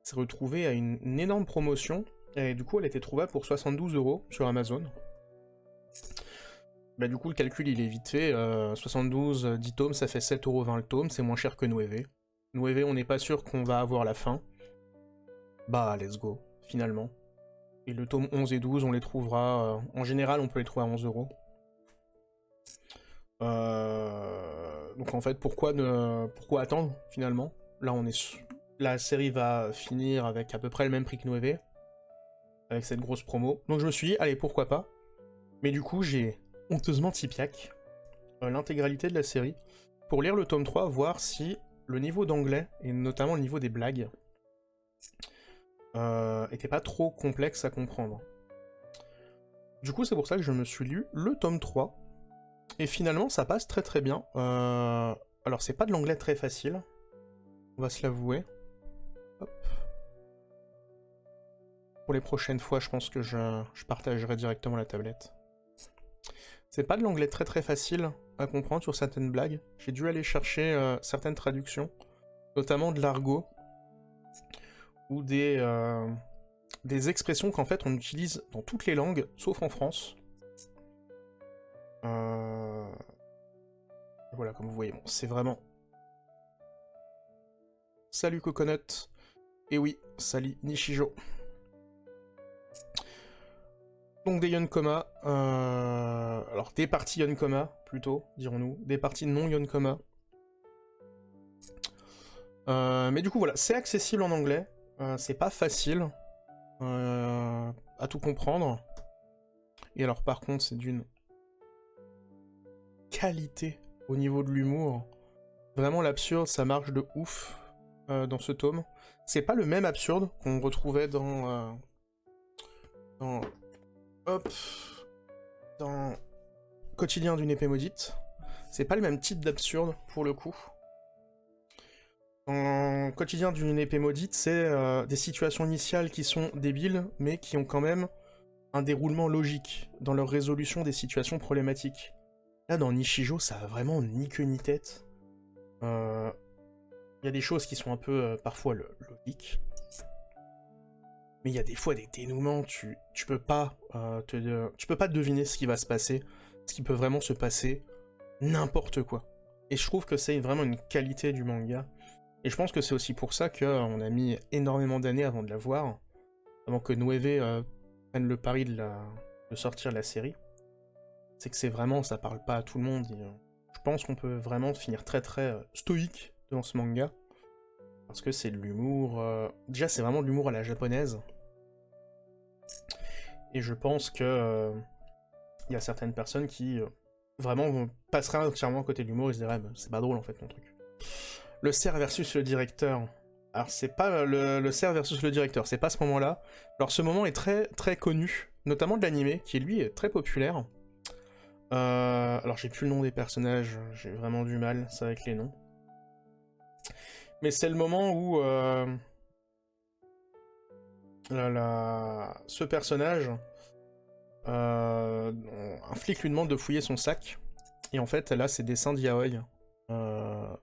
S1: s'est retrouvée à une énorme promotion, et du coup, elle était trouvable pour 72 € sur Amazon. Bah du coup, le calcul, il est vite fait. 72, 10 tomes, ça fait 7,20 € le tome, c'est moins cher que Nueve. Nueve, on n'est pas sûr qu'on va avoir la fin. Bah, let's go, finalement. Et le tome 11 et 12, on les trouvera... en général, on peut les trouver à 11 €. Donc en fait, pourquoi attendre, finalement? Là, la série va finir avec à peu près le même prix que Nueve, avec cette grosse promo. Donc je me suis dit, allez, pourquoi pas? Mais du coup, j'ai honteusement tipiac l'intégralité de la série, pour lire le tome 3, voir si le niveau d'anglais, et notamment le niveau des blagues, était pas trop complexe à comprendre. Du coup, c'est pour ça que je me suis lu le tome 3, et finalement, ça passe très très bien. Alors, c'est pas de l'anglais très facile, on va se l'avouer. Hop. Pour les prochaines fois, je pense que je partagerai directement la tablette. C'est pas de l'anglais très très facile à comprendre sur certaines blagues. J'ai dû aller chercher certaines traductions, notamment de l'argot, ou des expressions qu'en fait on utilise dans toutes les langues, sauf en France. Voilà, comme vous voyez, bon, c'est vraiment... Salut Coconut. Et oui, salut Nishijo. Donc des Yonkoma, alors des parties Yonkoma, plutôt, dirons-nous, des parties non Yonkoma. Mais du coup voilà, c'est accessible en anglais, c'est pas facile à tout comprendre. Et alors par contre c'est d'une qualité au niveau de l'humour. Vraiment l'absurde, ça marche de ouf dans ce tome. C'est pas le même absurde qu'on retrouvait dans Quotidien d'une épée maudite. C'est pas le même type d'absurde, pour le coup. Dans Quotidien d'une épée maudite, c'est des situations initiales qui sont débiles, mais qui ont quand même un déroulement logique dans leur résolution des situations problématiques. Là, dans Nishijo, ça a vraiment ni queue ni tête. Il y a des choses qui sont un peu, parfois, logiques. Mais il y a des fois des dénouements, tu peux pas deviner ce qui va se passer, ce qui peut vraiment se passer, n'importe quoi. Et je trouve que c'est vraiment une qualité du manga. Et je pense que c'est aussi pour ça qu'on a mis énormément d'années avant de la voir, avant que Nueve prenne le pari de sortir la série. C'est que c'est vraiment, ça parle pas à tout le monde. Et, je pense qu'on peut vraiment finir très très stoïque devant ce manga. Parce que c'est de l'humour... Déjà, c'est vraiment de l'humour à la japonaise. Et je pense que y a certaines personnes qui vraiment passeraient entièrement à côté de l'humour et se diraient c'est pas drôle en fait ton truc. Le cerf versus le directeur. Alors c'est pas le cerf versus le directeur, c'est pas ce moment-là. Alors ce moment est très très connu, notamment de l'anime, qui lui est très populaire. Alors j'ai plus le nom des personnages, j'ai vraiment du mal, c'est avec les noms. Mais c'est le moment où ce personnage, un flic lui demande de fouiller son sac, et en fait elle a ses dessins d'Yaoi. On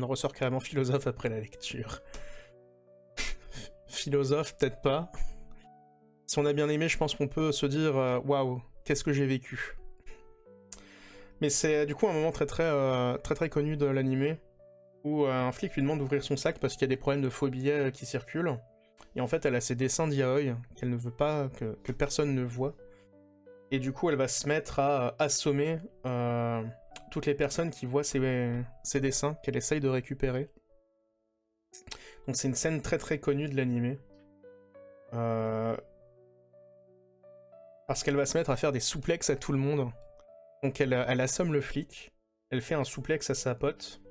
S1: en ressort carrément philosophe après la lecture. Philosophe, peut-être pas. Si on a bien aimé, je pense qu'on peut se dire waouh, qu'est-ce que j'ai vécu. Mais c'est du coup un moment très connu de l'animé où un flic lui demande d'ouvrir son sac parce qu'il y a des problèmes de faux billets qui circulent. Et en fait, elle a ses dessins d'Yaoi qu'elle ne veut pas que personne ne voit. Et du coup, elle va se mettre à assommer toutes les personnes qui voient ses dessins qu'elle essaye de récupérer. Donc c'est une scène très connue de l'animé. Parce qu'elle va se mettre à faire des souplexes à tout le monde. Donc elle assomme le flic, elle fait un souplex à sa pote.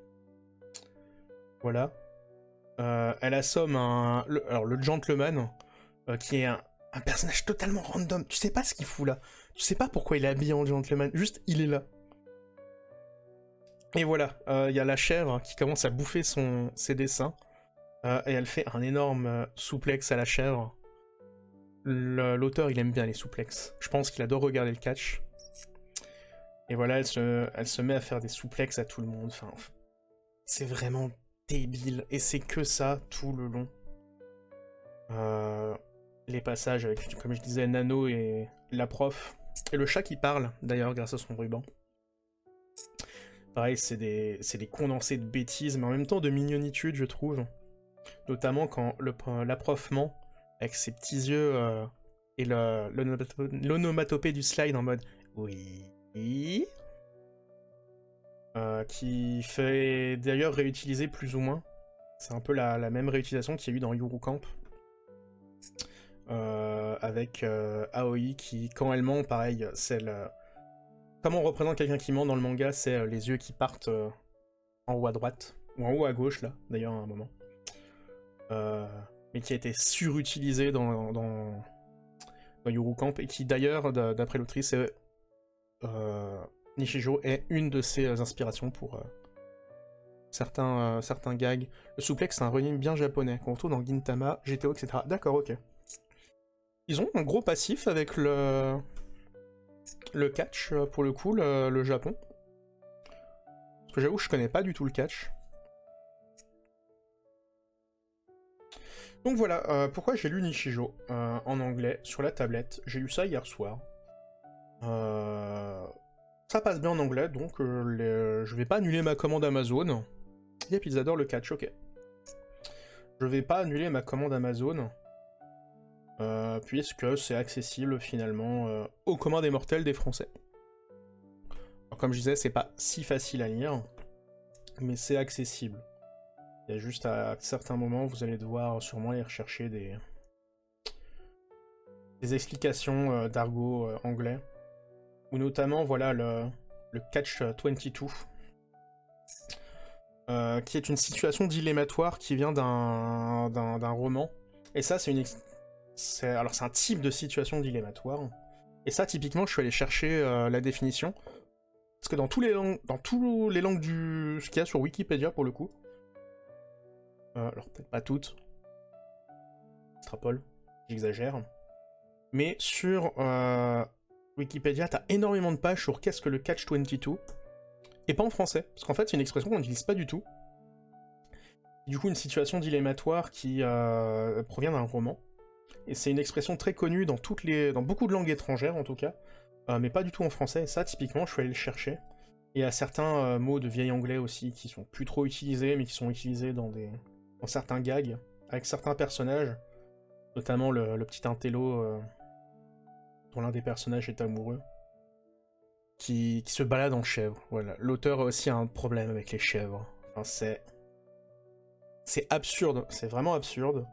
S1: Voilà. Elle assomme le gentleman, qui est un personnage totalement random. Tu sais pas ce qu'il fout là. Tu sais pas pourquoi il est habillé en gentleman. Juste, il est là. Et voilà, il y a la chèvre qui commence à bouffer ses dessins. Et elle fait un énorme souplex à la chèvre. L'auteur, il aime bien les souplexes. Je pense qu'il adore regarder le catch. Et voilà, elle se met à faire des souplexes à tout le monde. Enfin, c'est vraiment débile. Et c'est que ça tout le long. Les passages avec, comme je disais, Nano et la prof. Et le chat qui parle, d'ailleurs, grâce à son ruban. Pareil, c'est des condensés de bêtises, mais en même temps de mignonitude, je trouve. Notamment quand la prof ment, avec ses petits yeux et l'onomatopée du slide en mode « Oui ». Qui fait d'ailleurs réutiliser plus ou moins. C'est un peu la même réutilisation qu'il y a eu dans Yuru Camp. Avec Aoi qui, quand elle ment, pareil, c'est comment on représente quelqu'un qui ment dans le manga, c'est les yeux qui partent en haut à droite, ou en haut à gauche, là, d'ailleurs, à un moment. Mais qui a été surutilisé dans Yuru Camp, et qui, d'ailleurs, d'après l'autrice, Nishijo est une de ses inspirations pour certains gags. Le souplex, c'est un running bien japonais, qu'on retrouve dans Gintama, GTO, etc. D'accord, ok. Ils ont un gros passif avec le catch, pour le coup, le Japon. Parce que j'avoue, je connais pas du tout le catch. Donc voilà, pourquoi j'ai lu Nishijo en anglais sur la tablette. J'ai lu ça hier soir. Ça passe bien en anglais, donc je vais pas annuler ma commande Amazon. Yep, ils adorent le catch, ok. Je vais pas annuler ma commande Amazon, puisque c'est accessible finalement au commun des mortels des Français. Alors, comme je disais, c'est pas si facile à lire, mais c'est accessible. Il y a juste à certains moments, vous allez devoir sûrement aller rechercher des explications d'argot anglais. Ou notamment, voilà, le Catch 22, qui est une situation dilemmatoire qui vient d'un roman. Et ça, c'est un type de situation dilemmatoire. Et ça, typiquement, je suis allé chercher la définition. Parce que dans tous les langues ce qu'il y a sur Wikipédia, pour le coup, alors peut-être pas toutes, extrapole, j'exagère, mais sur Wikipédia, t'as énormément de pages sur qu'est-ce que le Catch 22, et pas en français, parce qu'en fait c'est une expression qu'on n'utilise pas du tout. Du coup, une situation dilemmatoire qui provient d'un roman, et c'est une expression très connue dans beaucoup de langues étrangères en tout cas, mais pas du tout en français, et ça typiquement je suis allé le chercher. Et il y a certains mots de vieil anglais aussi qui sont plus trop utilisés, mais qui sont utilisés dans certains gags, avec certains personnages, notamment le petit intello dont l'un des personnages est amoureux, qui se balade en chèvre. Voilà. L'auteur a aussi un problème avec les chèvres. Enfin, c'est absurde, c'est vraiment absurde.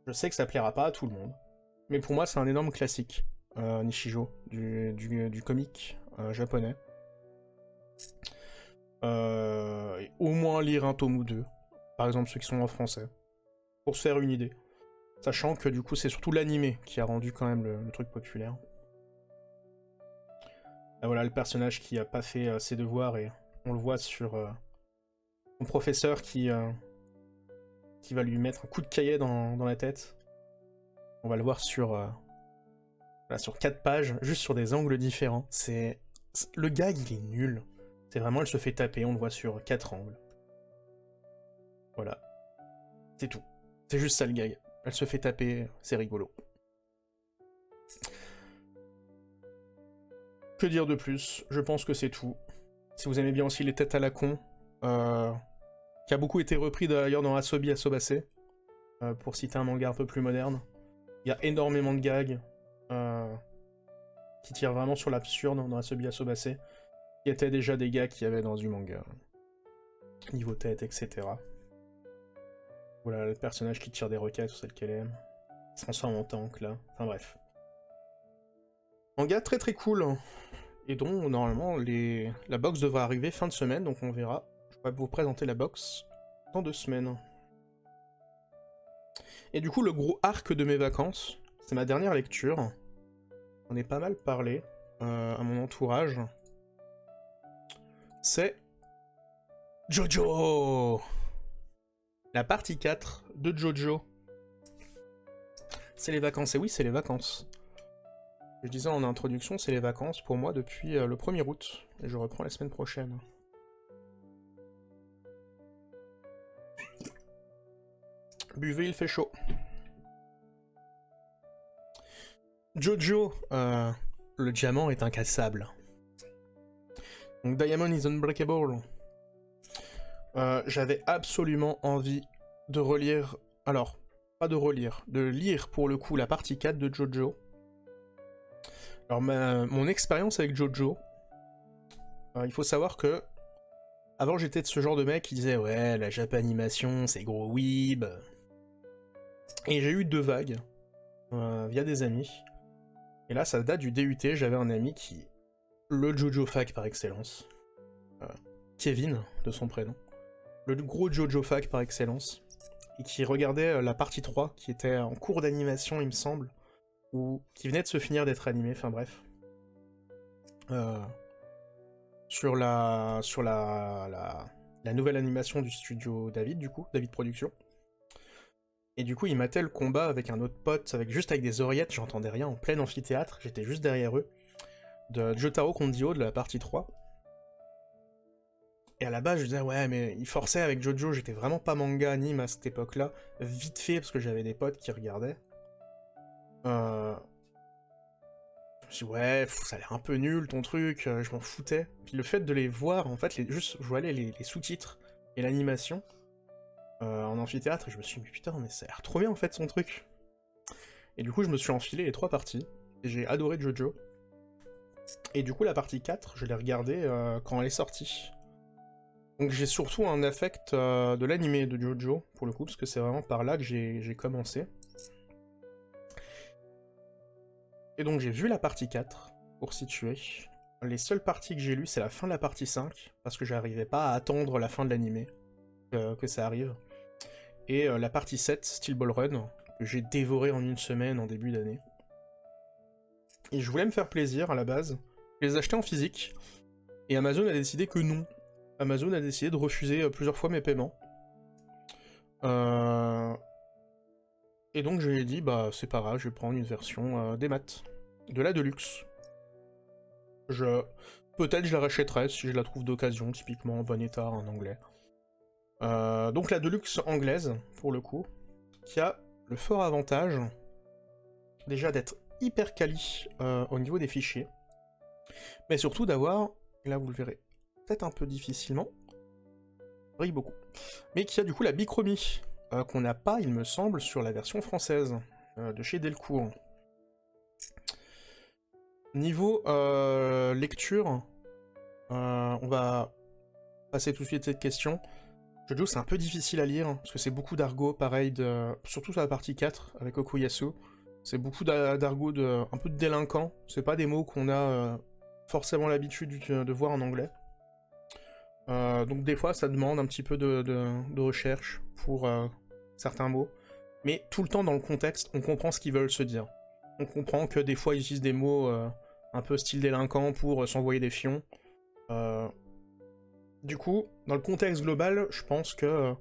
S1: Je sais que ça plaira pas à tout le monde, mais pour moi c'est un énorme classique, Nishijo, du comic japonais. Au moins lire un tome ou deux, par exemple ceux qui sont en français, pour se faire une idée. Sachant que du coup c'est surtout l'animé qui a rendu quand même le truc populaire. Là, voilà le personnage qui a pas fait ses devoirs et on le voit sur son professeur qui va lui mettre un coup de cahier dans la tête. On va le voir sur, voilà, sur 4 pages, juste sur des angles différents. Le gag, il est nul. C'est vraiment, elle se fait taper, on le voit sur 4 angles. Voilà. C'est tout. C'est juste ça le gag. Elle se fait taper, c'est rigolo. Que dire de plus? Je pense que c'est tout. Si vous aimez bien aussi les têtes à la con, qui a beaucoup été repris d'ailleurs dans Asobi Asobase, pour citer un manga un peu plus moderne. Il y a énormément de gags qui tirent vraiment sur l'absurde dans Asobi Asobase, qui étaient déjà des gags qu'il y avait dans du manga. Niveau tête, etc. Voilà, le personnage qui tire des roquettes, celle qu'elle aime. Il se transforme en tank, là. Enfin bref. Manga très très cool. Et dont, normalement, la box devrait arriver fin de semaine, donc on verra. Je vais vous présenter la box dans 2 semaines. Et du coup, le gros arc de mes vacances, c'est ma dernière lecture. On est pas mal parlé à mon entourage. C'est Jojo! La partie 4 de Jojo. C'est les vacances, et oui, c'est les vacances. Je disais en introduction, c'est les vacances pour moi depuis le 1er août, et je reprends la semaine prochaine. Buvez, il fait chaud. Jojo, le diamant est incassable. Donc Diamond is Unbreakable. J'avais absolument envie de relire... Alors, pas de relire, de lire pour le coup la partie 4 de Jojo. Alors mon expérience avec Jojo, il faut savoir que avant j'étais de ce genre de mec qui disait ouais la Japanimation c'est gros weeb. Et j'ai eu 2 vagues via des amis. Et là ça date du DUT, j'avais un ami qui... Le Jojo Fac par excellence. Kevin de son prénom. Le gros Jojo Fac par excellence. Et qui regardait la partie 3 qui était en cours d'animation il me semble. Ou qui venait de se finir d'être animé, enfin bref. Sur la nouvelle animation du studio David, du coup, David Productions. Et du coup, il matait le combat avec un autre pote, juste avec des oreillettes, j'entendais rien, en plein amphithéâtre, j'étais juste derrière eux, de Jotaro contre Dio de la partie 3. Et à la base, je disais, ouais, mais il forçait avec Jojo, j'étais vraiment pas manga anime à cette époque-là, vite fait, parce que j'avais des potes qui regardaient. Je me suis dit, ouais, ça a l'air un peu nul ton truc, je m'en foutais. Puis le fait de les voir, en fait, juste, je voyais les sous-titres et l'animation en amphithéâtre, et je me suis dit, mais putain, mais ça a l'air trop bien en fait son truc. Et du coup, je me suis enfilé les 3 parties, et j'ai adoré Jojo. Et du coup, la partie 4, je l'ai regardée quand elle est sortie. Donc j'ai surtout un affect de l'animé de Jojo, pour le coup, parce que c'est vraiment par là que j'ai commencé. Et donc j'ai vu la partie 4, pour situer. Les seules parties que j'ai lues, c'est la fin de la partie 5, parce que j'arrivais pas à attendre la fin de l'animé, que ça arrive. Et la partie 7, Steel Ball Run, que j'ai dévoré en 1 semaine en début d'année. Et je voulais me faire plaisir à la base, je les achetais en physique, et Amazon a décidé que non. Amazon a décidé de refuser plusieurs fois mes paiements. Et donc je lui ai dit, bah c'est pas grave, je vais prendre une version des maths, de la Deluxe. Peut-être je la rachèterai si je la trouve d'occasion, typiquement en bon état en anglais. Donc la Deluxe anglaise, pour le coup, qui a le fort avantage, déjà d'être hyper quali au niveau des fichiers, mais surtout d'avoir, là vous le verrez peut-être un peu difficilement, brille beaucoup, mais qui a du coup la bichromie, qu'on n'a pas, il me semble, sur la version française, de chez Delcourt. Niveau lecture, on va passer tout de suite à cette question. Jojo c'est un peu difficile à lire, parce que c'est beaucoup d'argot, pareil, surtout sur la partie 4, avec Okuyasu. C'est beaucoup d'argot, un peu de délinquant, c'est pas des mots qu'on a forcément l'habitude de voir en anglais. Donc des fois ça demande un petit peu de recherche pour certains mots, mais tout le temps dans le contexte, on comprend ce qu'ils veulent se dire. On comprend que des fois ils utilisent des mots un peu style délinquant pour s'envoyer des fions. Du coup, dans le contexte global, je pense que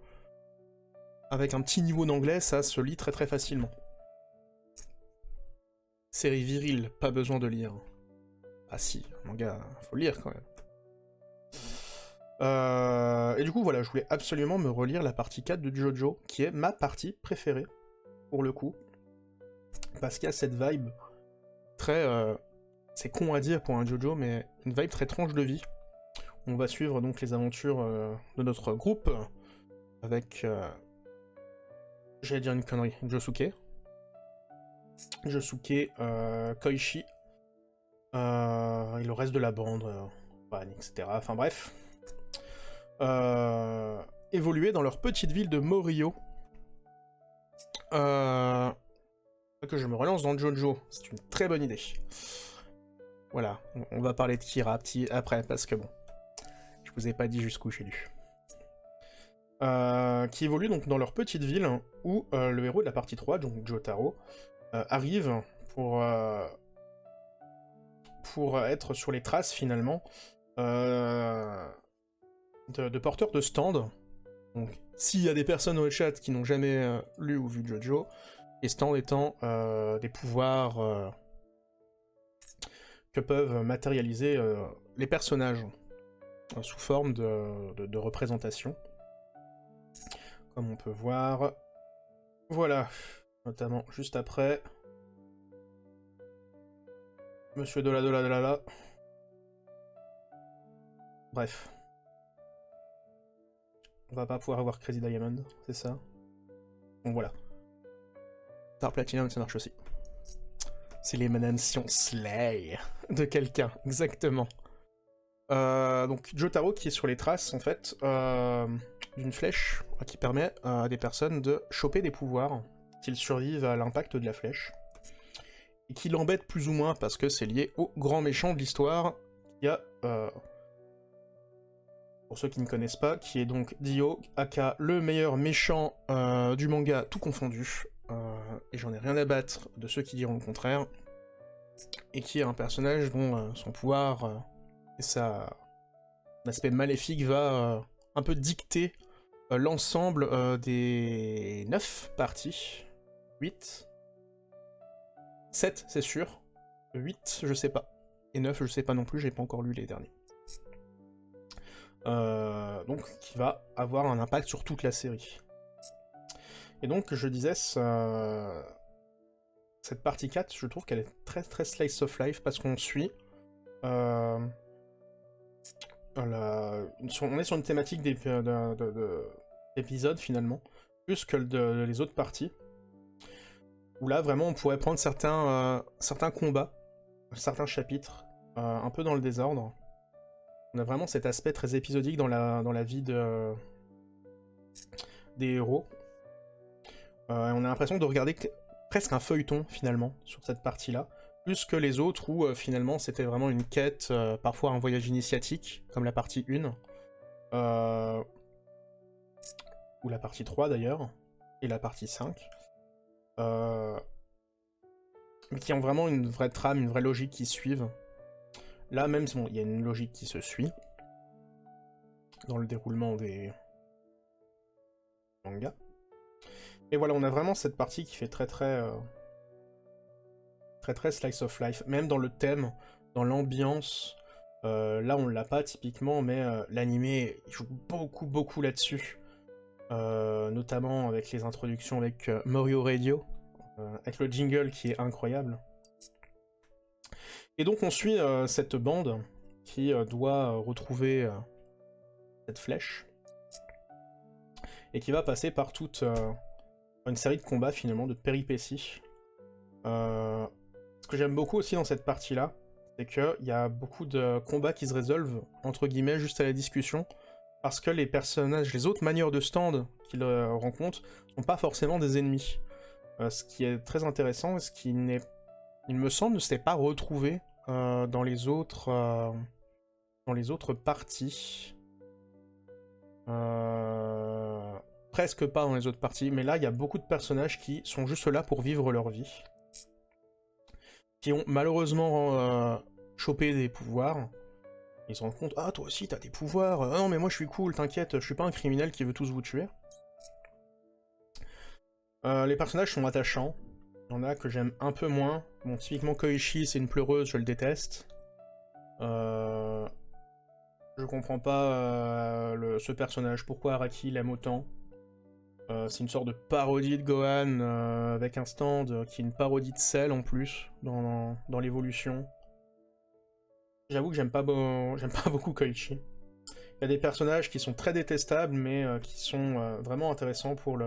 S1: avec un petit niveau d'anglais, ça se lit très très facilement. Série virile, pas besoin de lire. Ah si, manga, faut le lire quand même. Et du coup, voilà, je voulais absolument me relire la partie 4 de Jojo, qui est ma partie préférée, pour le coup. Parce qu'il y a cette vibe très... c'est con à dire pour un Jojo, mais une vibe très tranche de vie. On va suivre donc les aventures de notre groupe, avec... j'allais dire une connerie, Josuke, Koichi, et le reste de la bande, etc. Enfin bref. Évoluer dans leur petite ville de Morio. Que je me relance dans Jojo, c'est une très bonne idée. Voilà, on va parler de Kira après, parce que bon, je vous ai pas dit jusqu'où j'ai lu. Qui évolue donc dans leur petite ville, où le héros de la partie 3, donc Jotaro, arrive pour être sur les traces, finalement, de porteurs de stands. Donc, s'il y a des personnes au chat qui n'ont jamais lu ou vu Jojo, les stands étant des pouvoirs que peuvent matérialiser les personnages sous forme de représentation. Comme on peut voir. Voilà. Notamment juste après. Monsieur Dola. Bref. On va pas pouvoir avoir Crazy Diamond, c'est ça? Bon voilà. Star Platinum, ça marche aussi. C'est l'émanation Slay de quelqu'un, exactement. Donc Jotaro qui est sur les traces, en fait, d'une flèche qui permet à des personnes de choper des pouvoirs, qu'ils survivent à l'impact de la flèche. Et qui l'embête plus ou moins parce que c'est lié au grand méchant de l'histoire, qui a... pour ceux qui ne connaissent pas, qui est donc Dio, aka le meilleur méchant du manga, tout confondu. Et j'en ai rien à battre de ceux qui diront le contraire. Et qui est un personnage dont son pouvoir et son aspect maléfique va un peu dicter l'ensemble des 9 parties. 8. 7, c'est sûr. 8, je sais pas. Et 9, je sais pas non plus, j'ai pas encore lu les derniers. Donc qui va avoir un impact sur toute la série. Et donc je disais, cette partie 4, je trouve qu'elle est très très slice of life parce qu'on suit on est sur une thématique d'épisode finalement, plus que les autres parties, où là vraiment on pourrait prendre certains combats, certains chapitres, un peu dans le désordre. On a vraiment cet aspect très épisodique dans la vie des héros. On a l'impression de regarder presque un feuilleton, finalement, sur cette partie-là, plus que les autres où, finalement, c'était vraiment une quête, parfois un voyage initiatique, comme la partie 1, ou la partie 3, d'ailleurs, et la partie 5, mais qui ont vraiment une vraie trame, une vraie logique qui suivent. Là, même si il y a une logique qui se suit dans le déroulement des mangas. Et voilà, on a vraiment cette partie qui fait très slice of life, même dans le thème, dans l'ambiance. Là, on l'a pas typiquement, mais l'animé joue beaucoup là-dessus. Notamment avec les introductions avec Morio Radio, avec le jingle qui est incroyable. Et donc on suit cette bande qui doit retrouver cette flèche et qui va passer par toute une série de combats finalement, de péripéties. Ce que j'aime beaucoup aussi dans cette partie-là, c'est qu'il y a beaucoup de combats qui se résolvent entre guillemets juste à la discussion, parce que les personnages, les autres manieurs de stand qu'ils rencontrent, sont pas forcément des ennemis. Ce qui est très intéressant, et ce qui n'est, il me semble, ne s'est pas retrouvé dans les autres parties. Presque pas dans les autres parties, mais là il y a beaucoup de personnages qui sont juste là pour vivre leur vie, qui ont malheureusement choper des pouvoirs. Ils se rendent compte, ah toi aussi t'as des pouvoirs, ah non mais moi je suis cool, t'inquiète, je suis pas un criminel qui veut tous vous tuer. Les personnages sont attachants, il y en a que j'aime un peu moins. Bon, typiquement Koichi c'est une pleureuse, je le déteste. Je comprends pas ce personnage, pourquoi Araki l'aime autant. C'est une sorte de parodie de Gohan avec un stand qui est une parodie de Cell en plus dans l'évolution. J'avoue que j'aime pas beaucoup Koichi. Il y a des personnages qui sont très détestables, mais qui sont vraiment intéressants pour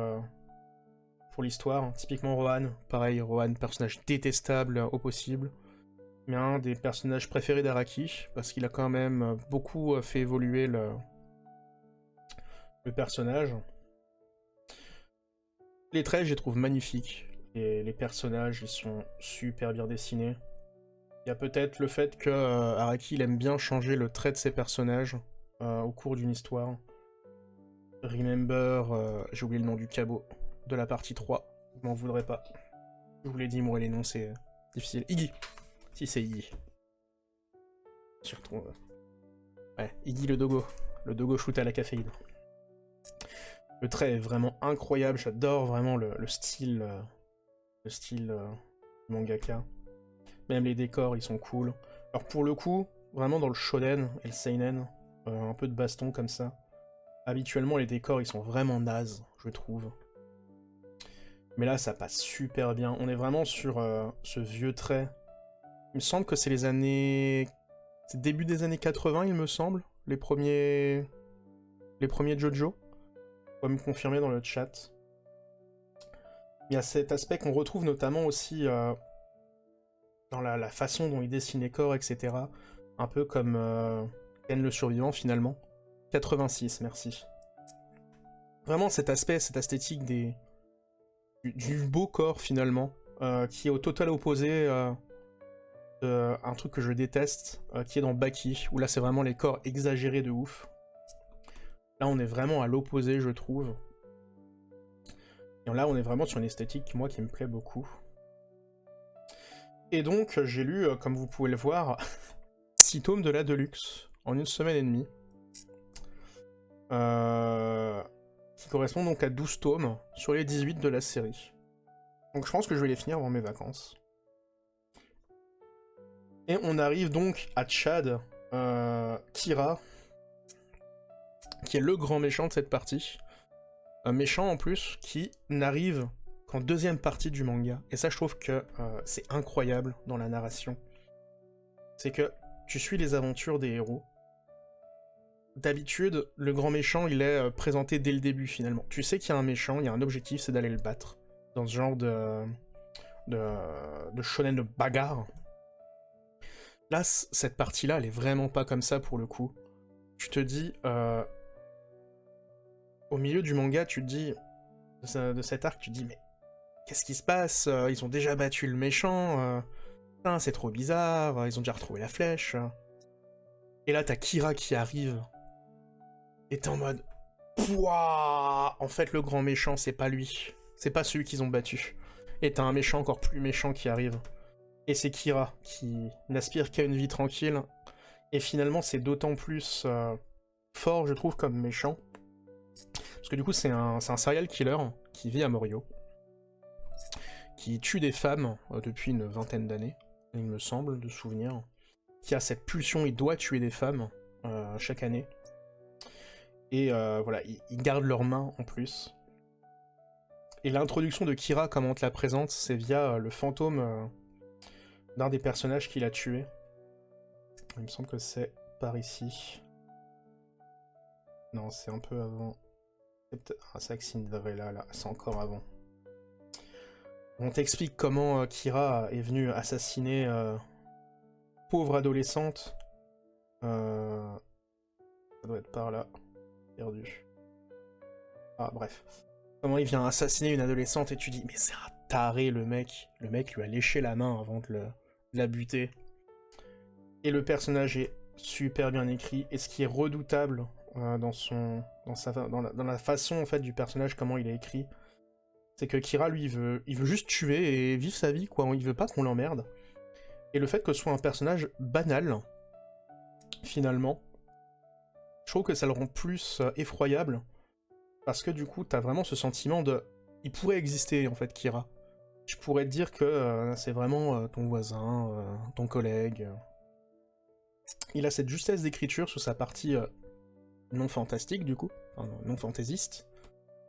S1: l'histoire. Typiquement Rohan, pareil, Rohan, personnage détestable au possible, mais un des personnages préférés d'Araki, parce qu'il a quand même beaucoup fait évoluer le personnage. Les traits, je les trouve magnifiques. Et les personnages, ils sont super bien dessinés. Il y a peut-être le fait que Araki il aime bien changer le trait de ses personnages au cours d'une histoire. Remember, j'ai oublié le nom du cabot de la partie 3, je m'en voudrais pas. Je vous l'ai dit, moi les noms c'est difficile. Iggy. Si c'est Iggy. Surtout. Ouais, Iggy le dogo shoot à la caféine. Le trait est vraiment incroyable, j'adore vraiment le style mangaka. Même les décors, ils sont cool. Alors pour le coup, vraiment dans le shonen et le seinen, un peu de baston comme ça, habituellement les décors, ils sont vraiment nazes, je trouve. Mais là, ça passe super bien. On est vraiment sur ce vieux trait. Il me semble que c'est les années... C'est début des années 80, il me semble, les premiers JoJo. On va me confirmer dans le chat. Il y a cet aspect qu'on retrouve notamment aussi dans la façon dont il dessine les corps, etc. Un peu comme Ken le survivant, finalement. 86, merci. Vraiment cet aspect, cette esthétique du beau corps, finalement, qui est au total opposé un truc que je déteste, qui est dans Baki, où là c'est vraiment les corps exagérés de ouf. Là on est vraiment à l'opposé, je trouve. Et là on est vraiment sur une esthétique, moi, qui me plaît beaucoup. Et donc j'ai lu, comme vous pouvez le voir, 6 tomes de la Deluxe, en 1 semaine et demie. Qui correspond donc à 12 tomes sur les 18 de la série. Donc je pense que je vais les finir avant mes vacances. Et on arrive donc à Chad, Kira, qui est le grand méchant de cette partie. Un méchant en plus qui n'arrive qu'en deuxième partie du manga. Et ça je trouve que c'est incroyable dans la narration. C'est que tu suis les aventures des héros. D'habitude, le grand méchant il est présenté dès le début finalement. Tu sais qu'il y a un méchant, il y a un objectif, c'est d'aller le battre. Dans ce genre de shonen de bagarre. Là, cette partie-là, elle est vraiment pas comme ça pour le coup. Tu te dis... au milieu du manga, tu te dis... De cet arc, tu te dis, mais... Qu'est-ce qui se passe? Ils ont déjà battu le méchant. Putain, c'est trop bizarre. Ils ont déjà retrouvé la flèche. Et là, t'as Kira qui arrive. Et t'es en mode... Pouah! En fait, le grand méchant, c'est pas lui. C'est pas celui qu'ils ont battu. Et t'as un méchant encore plus méchant qui arrive. Et c'est Kira, qui n'aspire qu'à une vie tranquille. Et finalement, c'est d'autant plus fort, je trouve, comme méchant. Parce que du coup, c'est un serial killer qui vit à Morio. Qui tue des femmes depuis une vingtaine d'années, il me semble, de souvenir. Qui a cette pulsion, il doit tuer des femmes chaque année. Et voilà, ils gardent leurs mains en plus. Et l'introduction de Kira, comme on te la présente, c'est via le fantôme... d'un des personnages qu'il a tué. Il me semble que c'est par ici. Non, c'est un peu avant. C'est avec Cinderella, là. C'est encore avant. On t'explique comment Kira est venue assassiner pauvre adolescente. Ça doit être par là. Perdu. Ah, bref. Comment il vient assassiner une adolescente et tu dis, mais c'est un taré le mec. Le mec lui a léché la main avant de la buter. Et le personnage est super bien écrit. Et ce qui est redoutable dans la façon en fait du personnage, comment il est écrit, c'est que Kira lui il veut juste tuer et vivre sa vie quoi. Il veut pas qu'on l'emmerde. Et le fait que ce soit un personnage banal, finalement, je trouve que ça le rend plus effroyable, parce que du coup, t'as vraiment ce sentiment de... Il pourrait exister, en fait, Kira. Je pourrais te dire que c'est vraiment ton voisin, ton collègue. Il a cette justesse d'écriture sur sa partie non fantastique, du coup, enfin, non fantaisiste,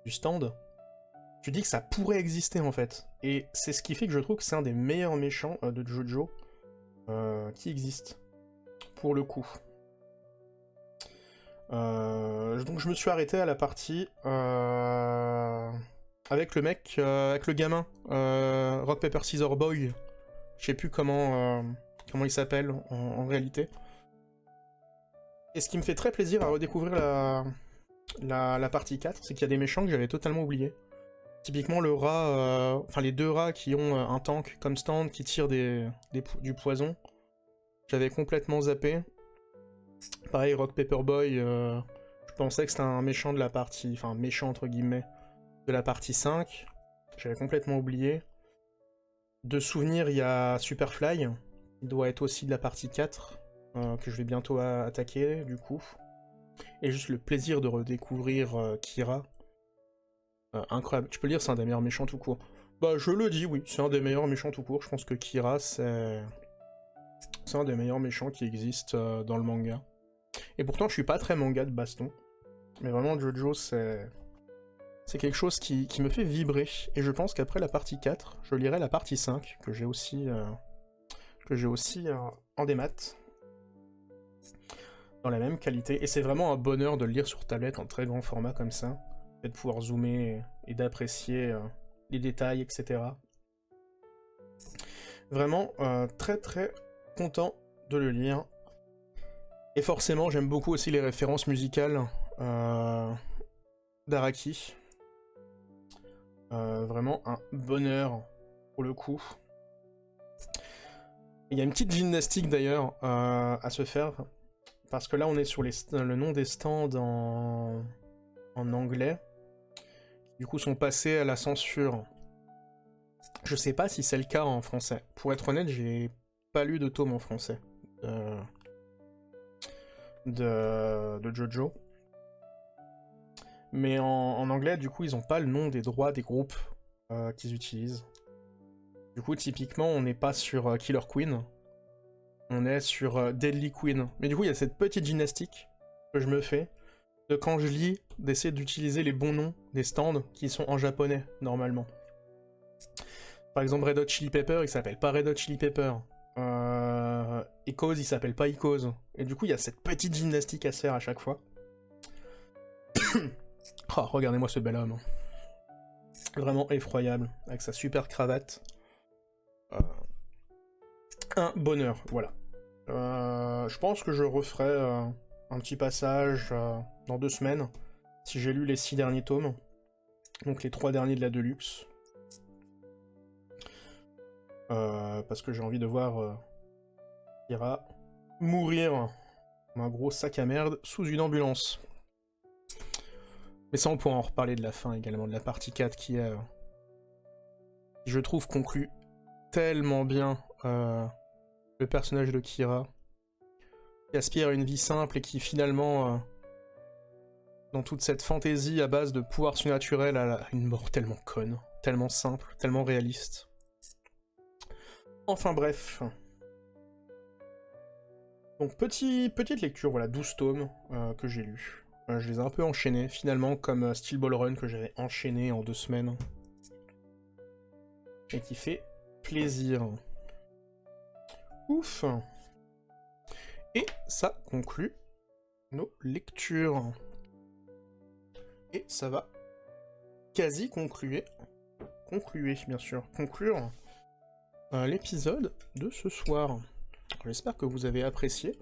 S1: du stand. Tu dis que ça pourrait exister, en fait. Et c'est ce qui fait que je trouve que c'est un des meilleurs méchants de JoJo qui existe, pour le coup. Donc je me suis arrêté à la partie avec le mec, avec le gamin, Rock Paper Scissors Boy. Je sais plus comment il s'appelle en réalité. Et ce qui me fait très plaisir à redécouvrir la partie 4, c'est qu'il y a des méchants que j'avais totalement oubliés. Typiquement le rat, enfin les deux rats qui ont un tank comme stand qui tirent du poison. J'avais complètement zappé. Pareil, Rock Paper Boy, je pensais que c'était un méchant de la partie, enfin méchant entre guillemets, de la partie 5. J'avais complètement oublié. De souvenir, il y a Superfly, il doit être aussi de la partie 4, que je vais bientôt attaquer du coup. Et juste le plaisir de redécouvrir Kira. Incroyable, tu peux le dire, c'est un des meilleurs méchants tout court. Bah je le dis, oui, c'est un des meilleurs méchants tout court, je pense que Kira c'est un des meilleurs méchants qui existent dans le manga. Et pourtant je suis pas très manga de baston, mais vraiment JoJo c'est quelque chose qui me fait vibrer, et je pense qu'après la partie 4, je lirai la partie 5, que j'ai aussi en démat, dans la même qualité, et c'est vraiment un bonheur de le lire sur tablette en très grand format comme ça, et de pouvoir zoomer et d'apprécier les détails, etc. Vraiment très très content de le lire. Et forcément, j'aime beaucoup aussi les références musicales d'Araki. Vraiment un bonheur pour le coup. Il y a une petite gymnastique d'ailleurs à se faire, parce que là on est sur le nom des stands en anglais, du coup sont passés à la censure. Je sais pas si c'est le cas en français. Pour être honnête, j'ai pas lu de tome en français de JoJo. Mais en anglais, du coup, ils ont pas le nom des droits des groupes qu'ils utilisent. Du coup, typiquement, on n'est pas sur Killer Queen, on est sur Deadly Queen. Mais du coup, il y a cette petite gymnastique que je me fais, de quand je lis, d'essayer d'utiliser les bons noms des stands qui sont en japonais, normalement. Par exemple, Red Hot Chili Pepper, il s'appelle pas Red Hot Chili Pepper. Echoes, il s'appelle pas Echoes. Et du coup, il y a cette petite gymnastique à se faire à chaque fois. Oh, regardez-moi ce bel homme. Vraiment effroyable, avec sa super cravate. Un bonheur, voilà. Je pense que je referai un petit passage dans 2 semaines, si j'ai lu les 6 derniers tomes. Donc les 3 derniers de la Deluxe. Parce que j'ai envie de voir Kira mourir comme un gros sac à merde sous une ambulance. Mais ça, on pourra en reparler de la fin également, de la partie 4 qui est, je trouve, conclut tellement bien le personnage de Kira, qui aspire à une vie simple et qui finalement, dans toute cette fantaisie à base de pouvoirs surnaturels, a une mort tellement conne, tellement simple, tellement réaliste. Enfin bref. Donc petite lecture, voilà, 12 tomes que j'ai lus. Je les ai un peu enchaînés, finalement, comme Steel Ball Run que j'avais enchaîné en 2 semaines. Et qui fait plaisir. Ouf. Et ça conclut nos lectures. Et ça va quasi conclure l'épisode de ce soir. J'espère que vous avez apprécié.